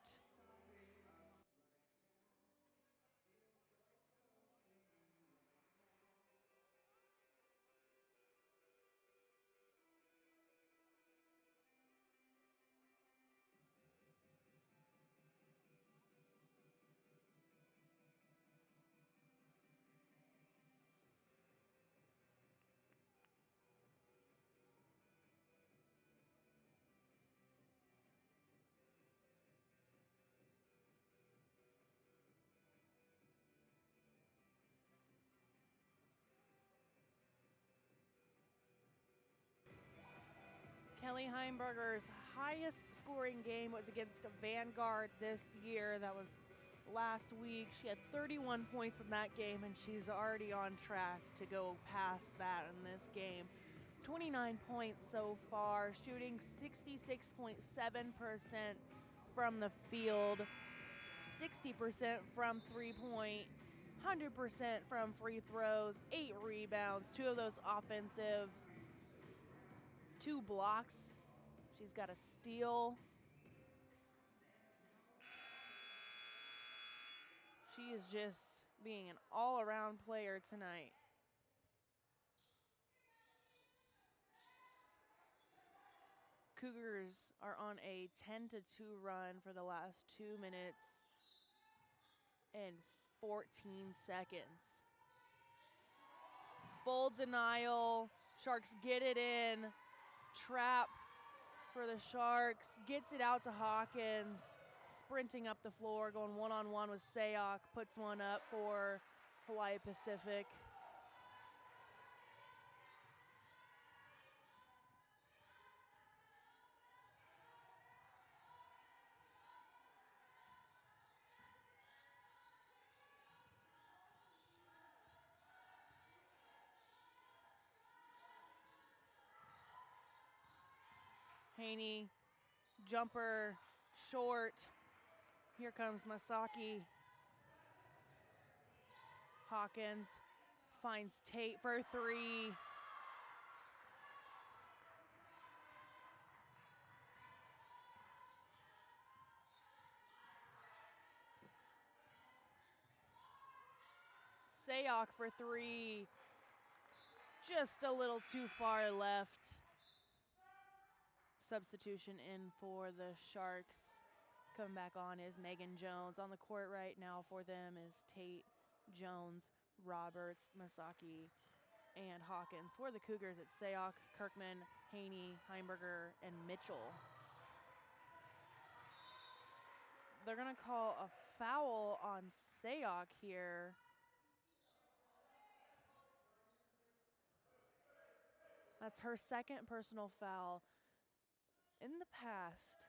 S1: Kelly Heimberger's highest scoring game was against a Vanguard this year. That was last week. She had 31 points in that game, and she's already on track to go past that in this game. 29 points so far, shooting 66.7% from the field, 60% from three-point, 100% from free throws, 8 rebounds, 2 of those offensive, 2 blocks. She's got a steal. She is just being an all-around player tonight. Cougars are on a 10-2 run for the last 2 minutes and 14 seconds. Full denial. Sharks get it in. Trap for the Sharks. Gets it out to Hawkins. Sprinting up the floor, going one-on-one with Sayok. Puts one up for Hawaii Pacific. Haney, jumper, short. Here comes Masaki. Hawkins finds Tate for 3. Sayok for 3. Just a little too far left. Substitution in for the Sharks. Coming back on is Megan Jones. On the court right now for them is Tate, Jones, Roberts, Masaki, and Hawkins. For the Cougars, it's Sayok, Kirkman, Haney, Heimberger, and Mitchell. They're going to call a foul on Sayok here. That's her second personal foul. In the past,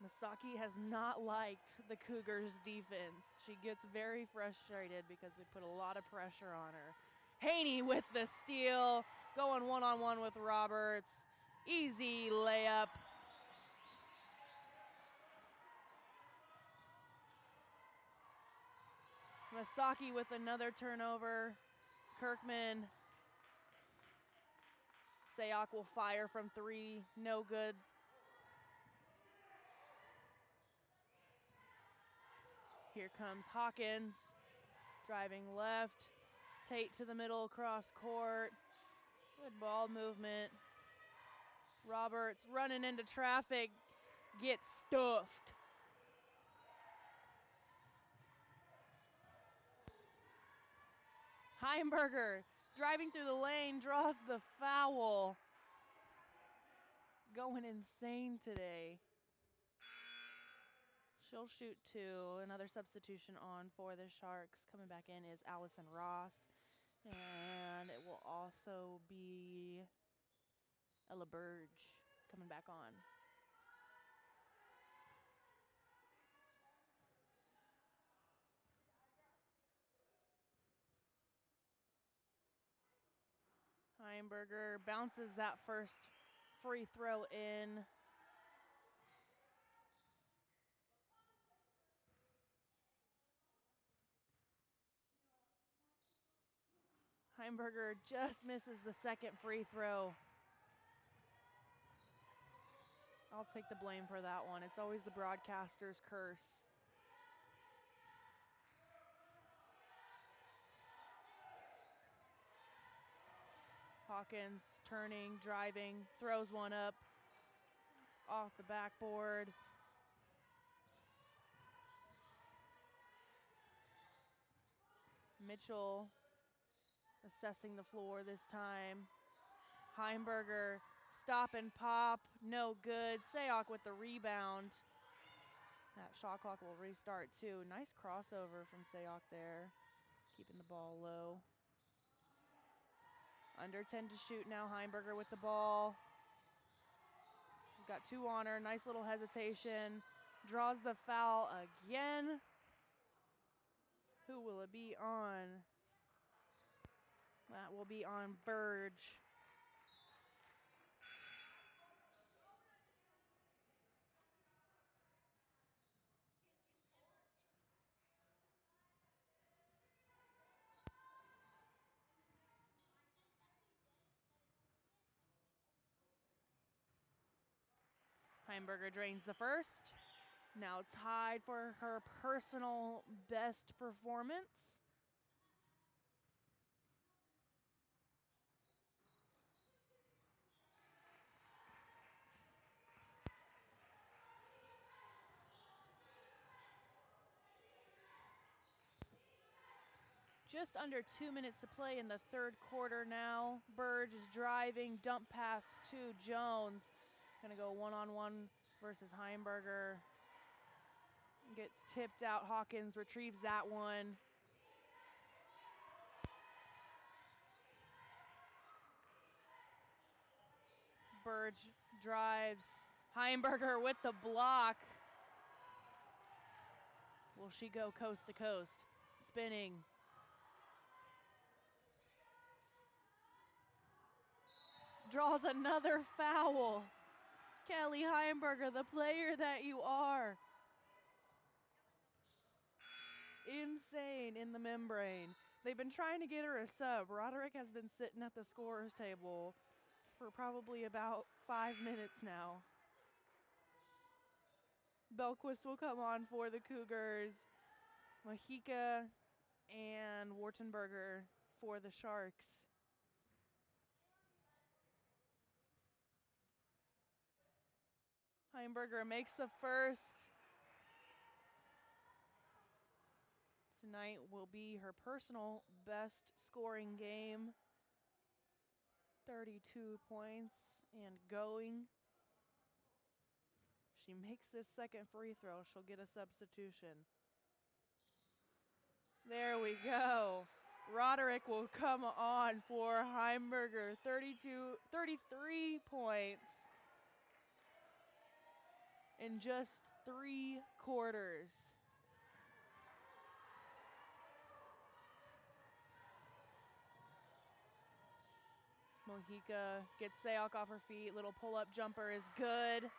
S1: Masaki has not liked the Cougars' defense. She gets very frustrated because we put a lot of pressure on her. Haney with the steal, going one-on-one with Roberts. Easy layup. Masaki with another turnover. Kirkman. Sayok will fire from 3. No good. Here comes Hawkins. Driving left. Tate to the middle across court. Good ball movement. Roberts running into traffic. Gets stuffed. Heimberger driving through the lane, draws the foul. Going insane today. She'll shoot 2. Another substitution on for the Sharks. Coming back in is Allison Ross. And it will also be Ella Burge coming back on. Heimberger bounces that first free throw in. Heimberger just misses the second free throw. I'll take the blame for that one. It's always the broadcaster's curse. Hawkins turning, driving, throws one up off the backboard. Mitchell assessing the floor this time. Heimberger, stop and pop, no good. Sayok with the rebound. That shot clock will restart too. Nice crossover from Sayok there, keeping the ball low. Under 10 to shoot now, Heimberger with the ball. She's got 2 on her, nice little hesitation. Draws the foul again. Who will it be on? That will be on Burge. Heimberger drains the first. Now tied for her personal best performance. Just under 2 minutes to play in the third quarter now. Burge is driving, dump pass to Jones. Gonna go one-on-one versus Heimberger. Gets tipped out, Hawkins retrieves that one. Burge drives, Heimberger with the block. Will she go coast to coast? Spinning. Draws another foul. Kelly Heimberger, the player that you are. Insane in the membrane. They've been trying to get her a sub. Roderick has been sitting at the scorer's table for probably about 5 minutes now. Belquist will come on for the Cougars. Mojica and Wartenberger for the Sharks. Heimberger makes the first. Tonight will be her personal best scoring game. 32 points and going. She makes this second free throw, she'll get a substitution. There we go. Roderick will come on for Heimberger. 33 points in just 3 quarters. Mojica gets Sayok off her feet. Little pull-up jumper is good.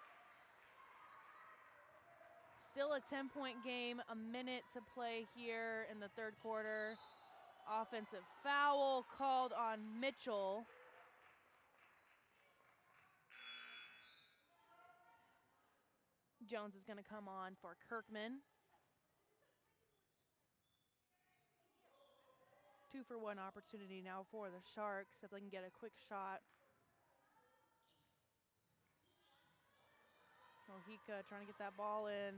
S1: Still a 10-point game, a minute to play here in the third quarter. Offensive foul called on Mitchell. Jones is going to come on for Kirkman. 2-for-1 opportunity now for the Sharks if they can get a quick shot. Mojica trying to get that ball in.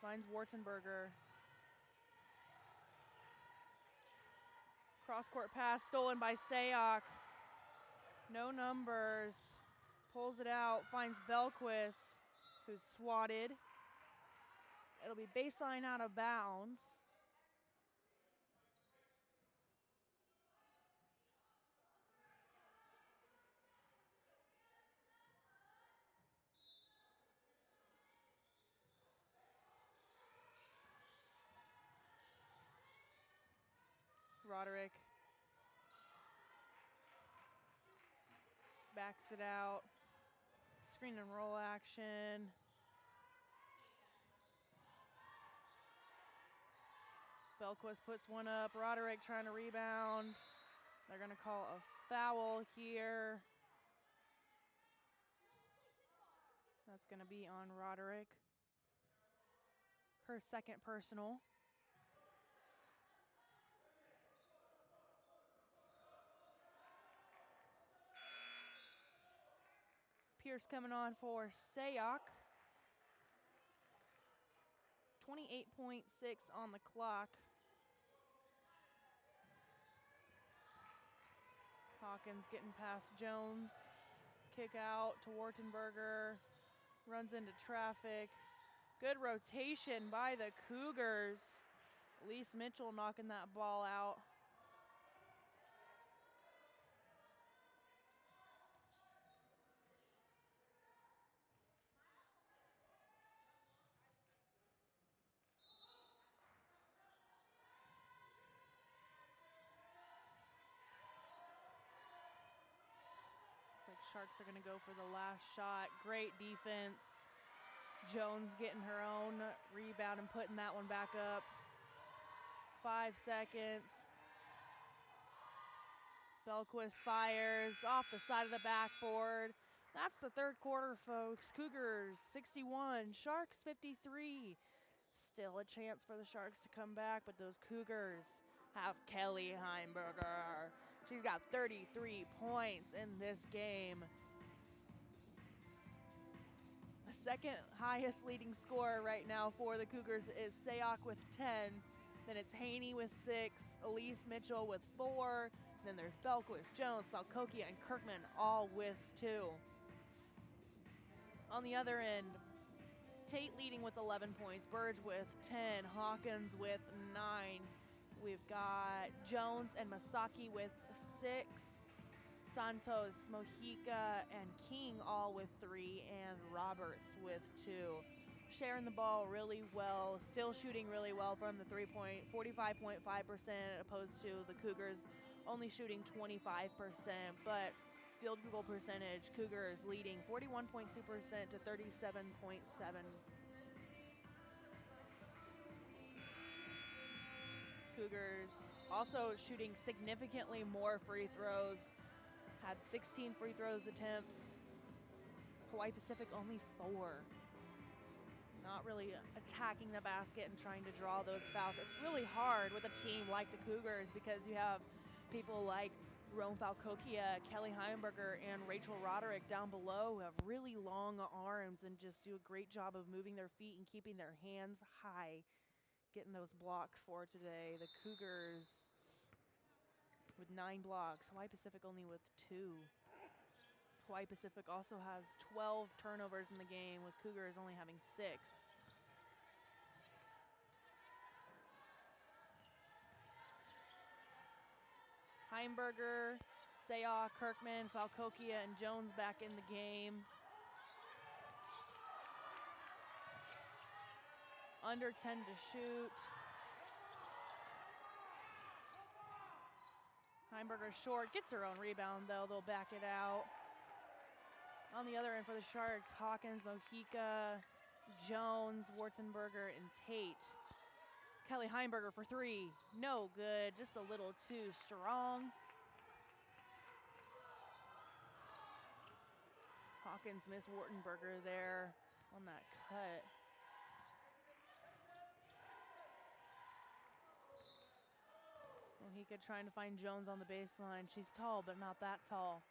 S1: Finds Wartenberger. Cross-court pass stolen by Sayok. No numbers. Pulls it out, finds Belquist, who's swatted. It'll be baseline out of bounds. Roderick backs it out. Screen and roll action. Belquist puts one up. Roderick trying to rebound. They're going to call a foul here. That's going to be on Roderick. Her second personal. Pierce coming on for Sayok. 28.6 on the clock. Hawkins getting past Jones. Kick out to Wartenberger. Runs into traffic. Good rotation by the Cougars. Elise Mitchell knocking that ball out. Looks like Sharks are going to go for the last shot. Great defense. Jones getting her own rebound and putting that one back up. 5 seconds. Belquist fires off the side of the backboard. That's the third quarter, folks. Cougars 61, Sharks 53. Still a chance for the Sharks to come back, but those Cougars have Kelly Heimberger. She's got 33 points in this game. The second highest leading scorer right now for the Cougars is Sayok with 10. Then it's Haney with 6, Elise Mitchell with 4. Then there's Belquist, Jones, Falcokia, and Kirkman all with 2. On the other end, Tate leading with 11 points, Burge with 10, Hawkins with 9. We've got Jones and Masaki with 6. Santos, Mojica, and King all with 3, and Roberts with 2. Sharing the ball really well, still shooting really well from the 3-point, 45.5% opposed to the Cougars only shooting 25%, but field goal percentage, Cougars leading 41.2% to 37.7%. Cougars also shooting significantly more free throws, had 16 free throws attempts. Hawaii Pacific only 4. Not really attacking the basket and trying to draw those fouls. It's really hard with a team like the Cougars because you have people like Rome Falcokia, Kelly Heimberger, and Rachel Roderick down below who have really long arms and just do a great job of moving their feet and keeping their hands high, getting those blocks for today. The Cougars with 9 blocks, Hawaii Pacific only with 2. Hawaii Pacific also has 12 turnovers in the game, with Cougars only having 6. Heimberger, Sayok, Kirkman, Falcokia, and Jones back in the game. Under 10 to shoot. Heimberger short, gets her own rebound though, they'll back it out. On the other end for the Sharks, Hawkins, Mojica, Jones, Wartenberger, and Tate. Kelly Heimberger for 3, no good, just a little too strong. Hawkins missed Wartenberger there on that cut. Mojica trying to find Jones on the baseline. She's tall, but not that tall.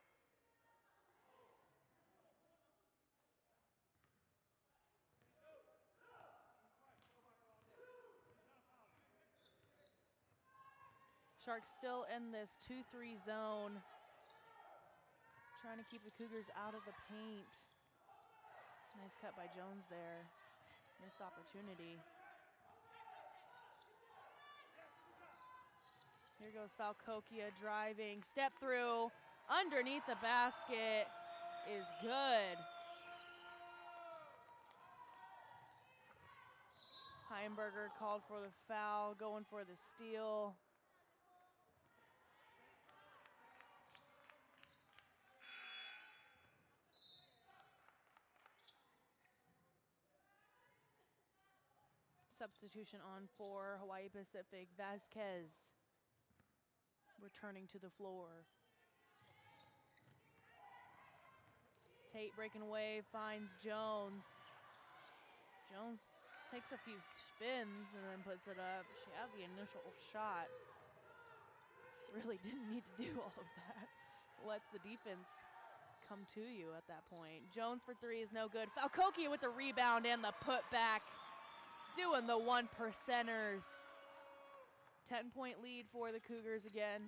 S1: Sharks still in this 2-3 zone, trying to keep the Cougars out of the paint. Nice cut by Jones there. Missed opportunity. Here goes Falcokia driving, step through, underneath the basket is good. Heimberger called for the foul, going for the steal. Substitution on for Hawaii Pacific. Vasquez returning to the floor. Tate breaking away, finds Jones. Jones takes a few spins and then puts it up. She had the initial shot. Really didn't need to do all of that. Lets the defense come to you at that point. Jones for three is no good. Falcokia with the rebound and the putback. Doing the 1%ers. 10-point lead for the Cougars again.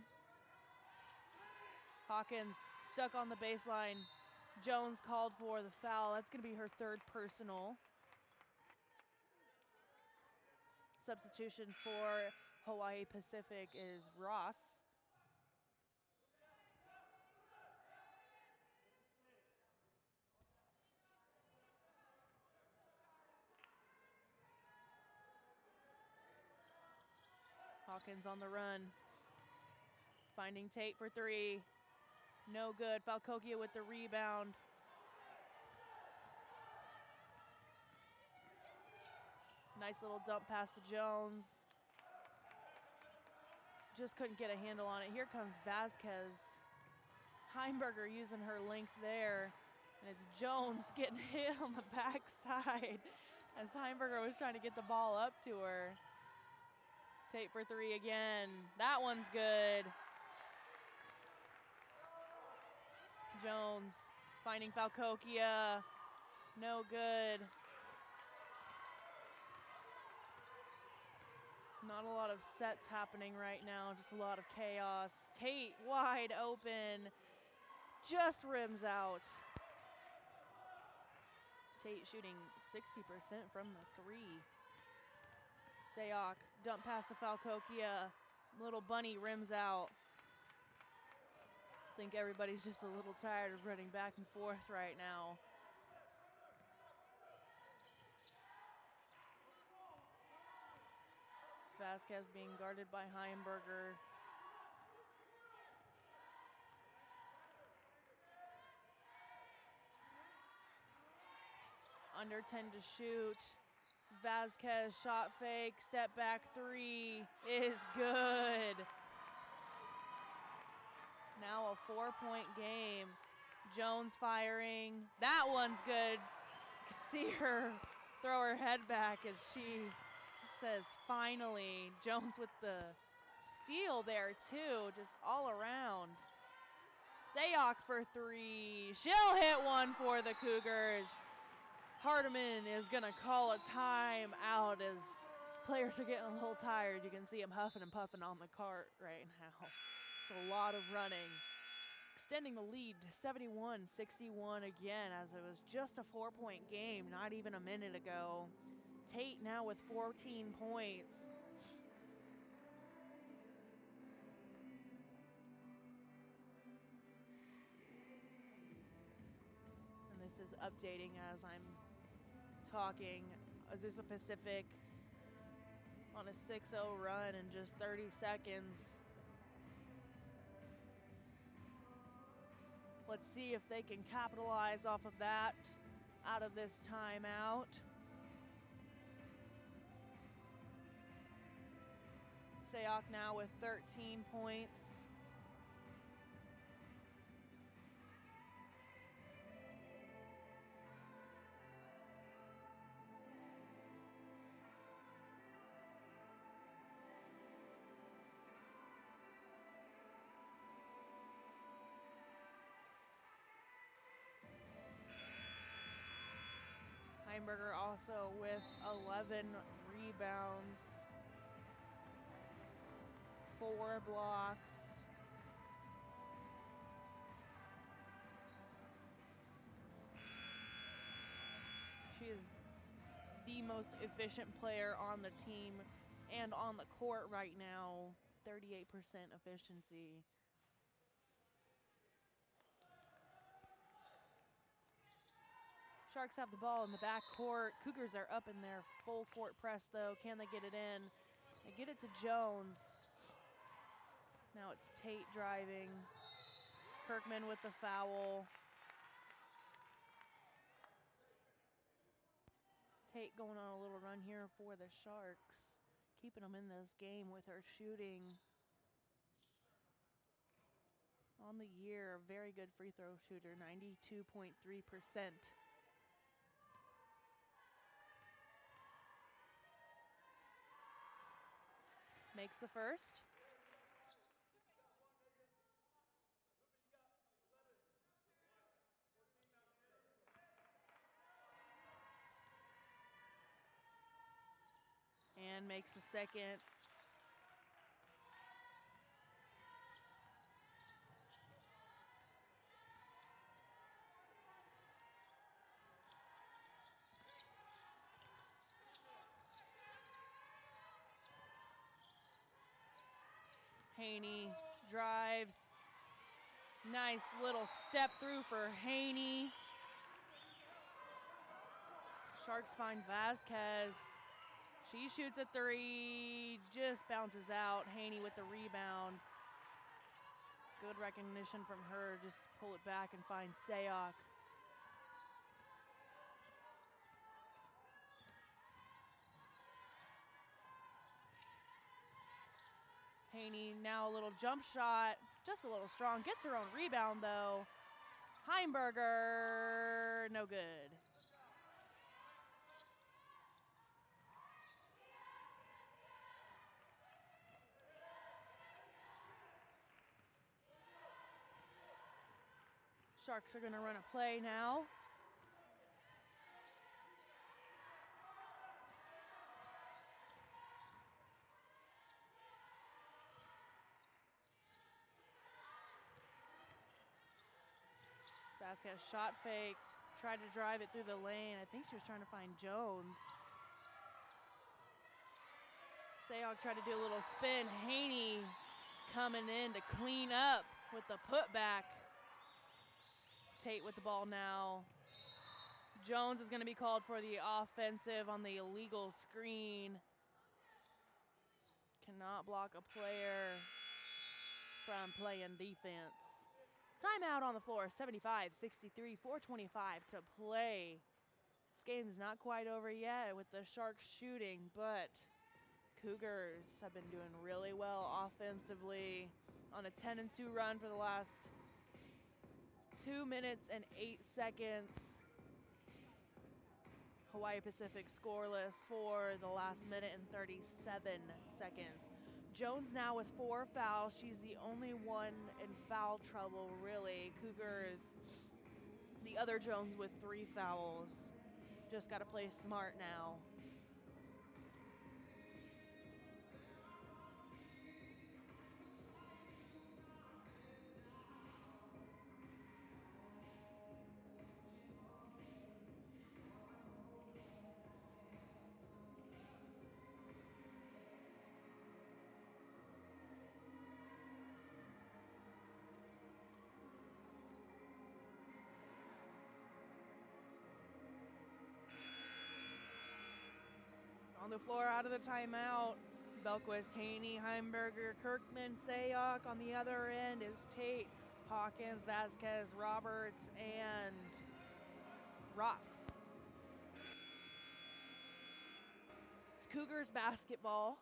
S1: Hawkins stuck on the baseline. Jones called for the foul. That's going to be her third personal. Substitution for Hawaii Pacific is Ross. Hawkins on the run. Finding Tate for three. No good. Falcokia with the rebound. Nice little dump pass to Jones. Just couldn't get a handle on it. Here comes Vasquez. Heimberger using her length there. And it's Jones getting hit on the backside as Heimberger was trying to get the ball up to her. Tate for three again. That one's good. Jones finding Falcokia. No good. Not a lot of sets happening right now, just a lot of chaos. Tate wide open, just rims out. Tate shooting 60% from the three. Sayok, dump pass to Falcokia. Little bunny rims out. I think everybody's just a little tired of running back and forth right now. Vasquez being guarded by Heimberger. Under 10 to shoot. Vasquez shot fake, step back three is good. Now a 4-point game. Jones firing. That one's good. You can see her throw her head back as she says finally. Jones with the steal there too, just all around. Sayok for three. She'll hit one for the Cougars. Hardiman is gonna call a timeout as players are getting a little tired. You can see them huffing and puffing on the cart right now. It's a lot of running. Extending the lead to 71-61 again, as it was just a 4-point game not even a minute ago. Tate now with 14 points. And this is updating as I'm talking. Azusa Pacific on a 6-0 run in just 30 seconds. Let's see if they can capitalize off of that out of this timeout. Sayok now with 13 points. Heimberger also with 11 rebounds 4 blocks. She is the most efficient player on the team and on the court right now. 38% efficiency. Sharks have the ball in the back court. Cougars are up in their full court press though. Can they get it in? They get it to Jones. Now it's Tate driving. Kirkman with the foul. Tate going on a little run here for the Sharks. Keeping them in this game with her shooting. On the year, very good free throw shooter, 92.3%. Makes the first. And makes the second. Haney drives. Nice little step through for Haney. Sharks find Vasquez. She shoots a 3, just bounces out. Haney with the rebound. Good recognition from her. Just pull it back and find Sayok. Haney now a little jump shot, just a little strong. Gets her own rebound though. Heimberger, no good. Sharks are gonna run a play now. Vasquez shot faked, tried to drive it through the lane. I think she was trying to find Jones. Sayok tried to do a little spin. Haney coming in to clean up with the putback. Tate with the ball now. Jones is going to be called for the offensive on the illegal screen. Cannot block a player from playing defense. Timeout on the floor, 75-63, 4:25 to play. This game's not quite over yet with the Sharks shooting, but Cougars have been doing really well offensively on a 10-2 run for the last 2 minutes and 8 seconds. Hawaii Pacific scoreless for the last minute and 37 seconds. Jones now with 4 fouls. She's the only one in foul trouble, really. Cougars, the other Jones with 3 fouls. Just got to play smart now. On the floor out of the timeout, Belquist, Haney, Heimberger, Kirkman, Sayok. On the other end is Tate, Hawkins, Vasquez, Roberts, and Ross. It's Cougars basketball.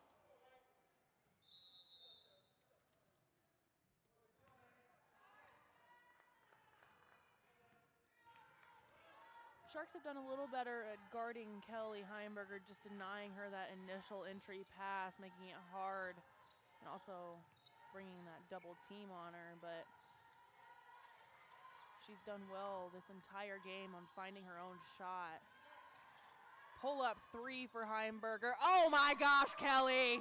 S1: Sharks have done a little better at guarding Kelly Heimberger, just denying her that initial entry pass, making it hard, and also bringing that double team on her, but she's done well this entire game on finding her own shot. Pull up 3 for Heimberger. Oh my gosh, Kelly!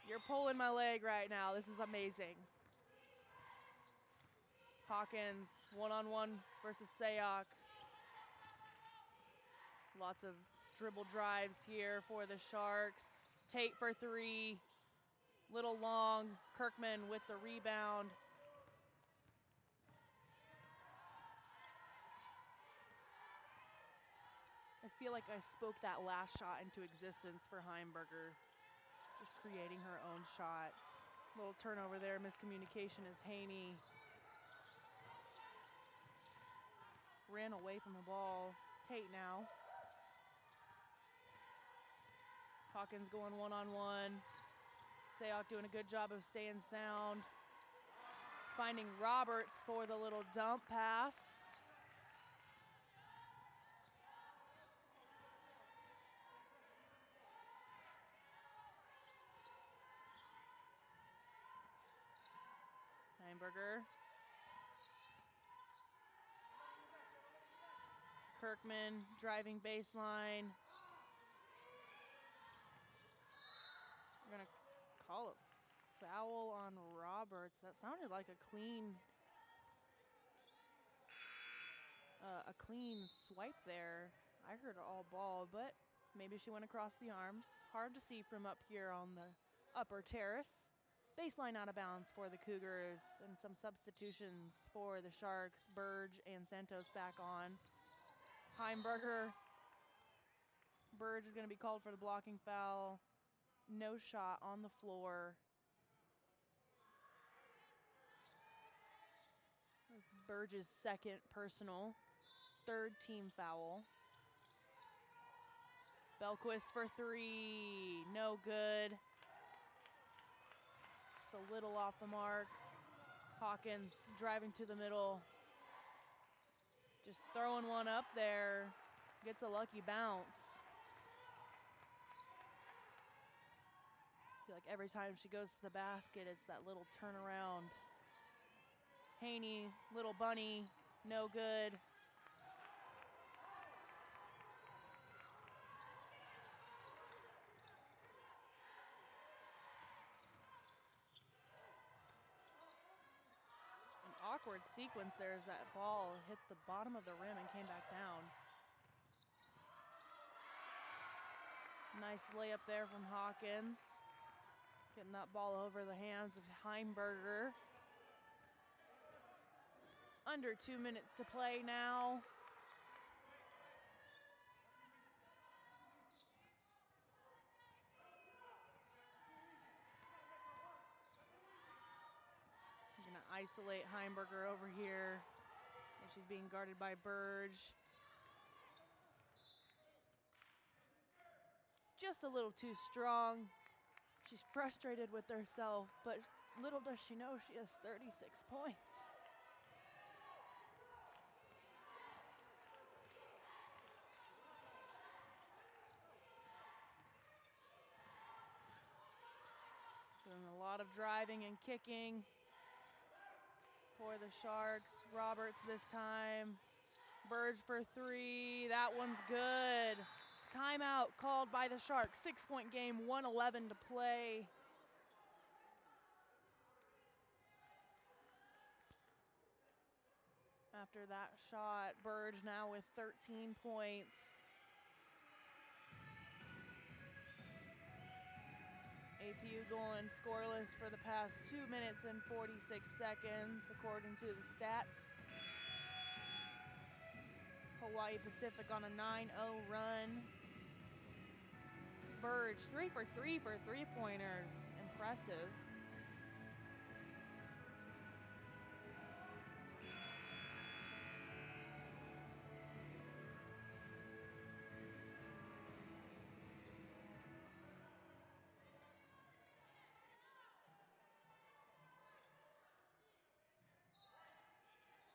S1: You're pulling my leg right now. This is amazing. Hawkins, one-on-one versus Sayok. Lots of dribble drives here for the Sharks. Tate for three. Little long. Kirkman with the rebound. I feel like I spoke that last shot into existence for Heimberger. Just creating her own shot. Little turnover there, miscommunication as Haney ran away from the ball. Tate now. Hawkins going one-on-one. Sayok doing a good job of staying sound. Finding Roberts for the little dump pass. Heimberger. Kirkman driving baseline. We're gonna call it foul on Roberts. That sounded like a clean swipe there. I heard it all ball, but maybe she went across the arms. Hard to see from up here on the upper terrace. Baseline out of bounds for the Cougars, and some substitutions for the Sharks. Burge and Santos back on. Heimberger. Burge is going to be called for the blocking foul. No shot on the floor. That's Burge's second personal. Third team foul. Belquist for three. No good. Just a little off the mark. Hawkins driving to the middle. Just throwing one up there. Gets a lucky bounce. I feel like every time she goes to the basket, it's that little turnaround. Haney, little bunny, no good. An awkward sequence there as that ball hit the bottom of the rim and came back down. Nice layup there from Hawkins. Getting that ball over the hands of Heimberger. Under 2 minutes to play now. Gonna isolate Heimberger over here. And she's being guarded by Burge. Just a little too strong. She's frustrated with herself, but little does she know she has 36 points. Doing a lot of driving and kicking for the Sharks. Roberts this time. Burge for three. That one's good. Timeout called by the Sharks. 6-point game, 1:11 to play. After that shot, Burge now with 13 points. APU going scoreless for the past 2 minutes and 46 seconds, according to the stats. Hawaii Pacific on a 9-0 run. Burge, 3 for 3 for three-pointers. Impressive.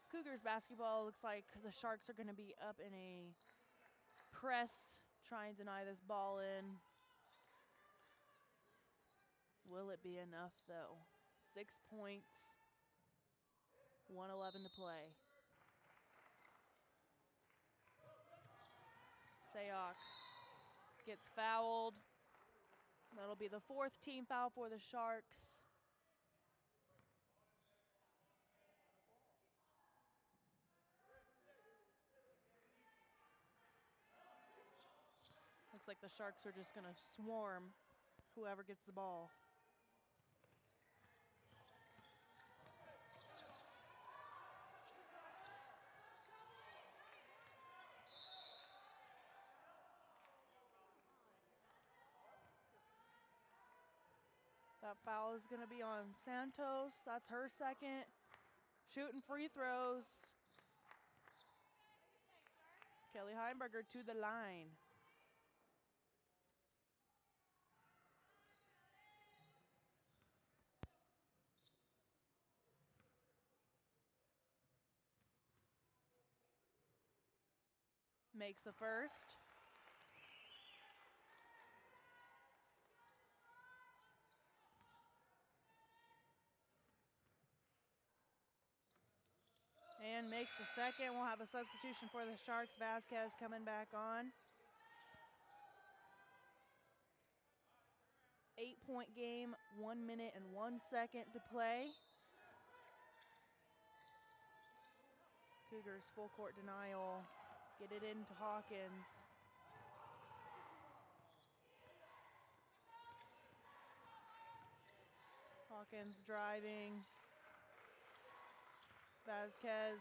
S1: Cougars basketball looks like the Sharks are going to be up in a press, try and deny this ball in. Will it be enough, though? 6 points, 1:11 to play. Sayok gets fouled. That'll be the 4th team foul for the Sharks. Looks like the Sharks are just going to swarm whoever gets the ball. That foul is going to be on Santos. That's her second. Shooting free throws. Kelly Heimberger to the line. Makes the first. And makes the second. We'll have a substitution for the Sharks. Vasquez coming back on. 8-point game, 1 minute and 1 second to play. Cougars full court denial. Get it into Hawkins. Hawkins driving. Vasquez.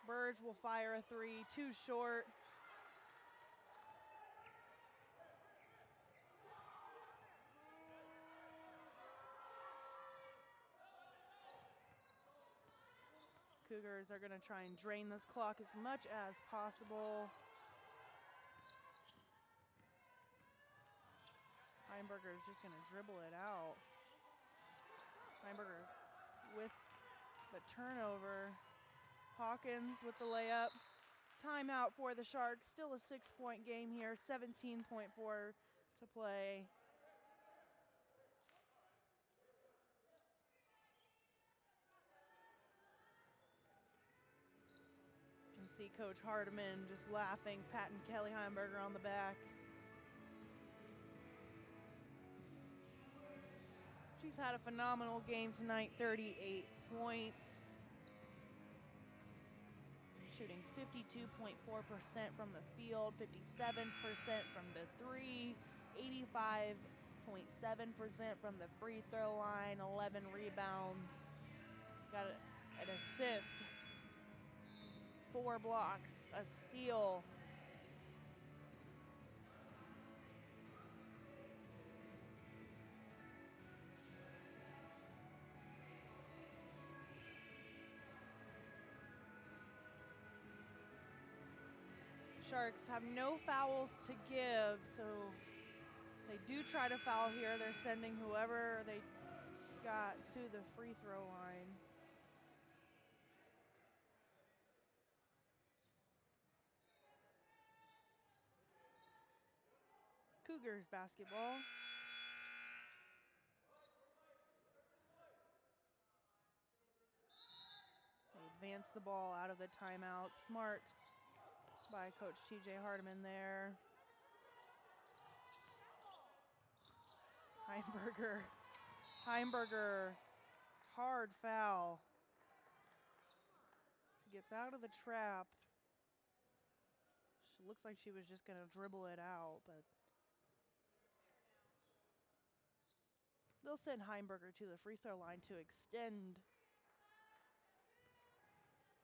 S1: Burge will fire a three, too short. Cougars are going to try and drain this clock as much as possible. Heimberger is just going to dribble it out. Heimberger with the turnover. Hawkins with the layup. Timeout for the Sharks. Still a 6-point game here. 17.4 to play. You can see Coach Hardiman just laughing, patting Kelly Heimberger on the back. She's had a phenomenal game tonight, 38 points. Shooting 52.4% from the field, 57% from the three, 85.7% from the free throw line, 11 rebounds. Got an assist, 4 blocks, a steal. Sharks have no fouls to give, so they do try to foul here. They're sending whoever they got to the free throw line. Cougars basketball. They advance the ball out of the timeout. Smart by Coach TJ Hardiman there. Heimberger, hard foul. She gets out of the trap. She looks like she was just going to dribble it out, but they'll send Heimberger to the free throw line to extend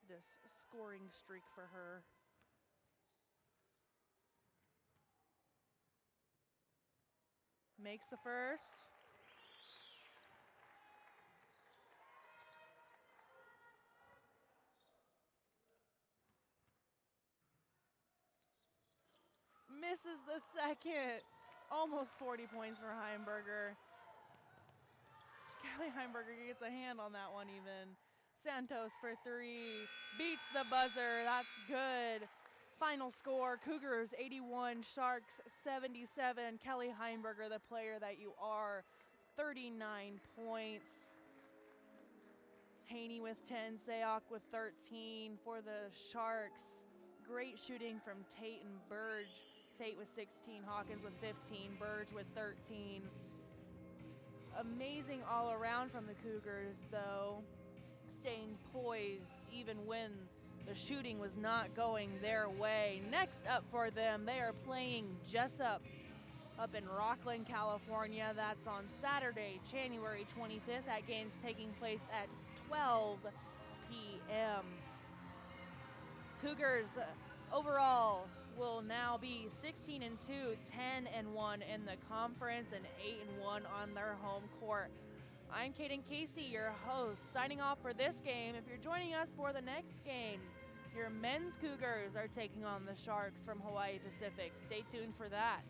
S1: this scoring streak for her. Makes the first. Misses the second. Almost 40 points for Heimberger. Kelly Heimberger gets a hand on that one even. Santos for 3. Beats the buzzer. That's good. Final score, Cougars 81, Sharks 77. Kelly Heimberger, the player that you are, 39 points. Haney with 10, Sayok with 13 for the Sharks. Great shooting from Tate and Burge. Tate with 16, Hawkins with 15, Burge with 13. Amazing all around from the Cougars, though, staying poised even when the shooting was not going their way. Next up for them, they are playing Jessup up in Rockland, California. That's on Saturday, January 25th. That game's taking place at 12 p.m. Cougars overall will now be 16-2, 10-1 in the conference, and 8-1 on their home court. I'm Kaden Casey, your host, signing off for this game. If you're joining us for the next game, your men's Cougars are taking on the Sharks from Hawaii Pacific. Stay tuned for that.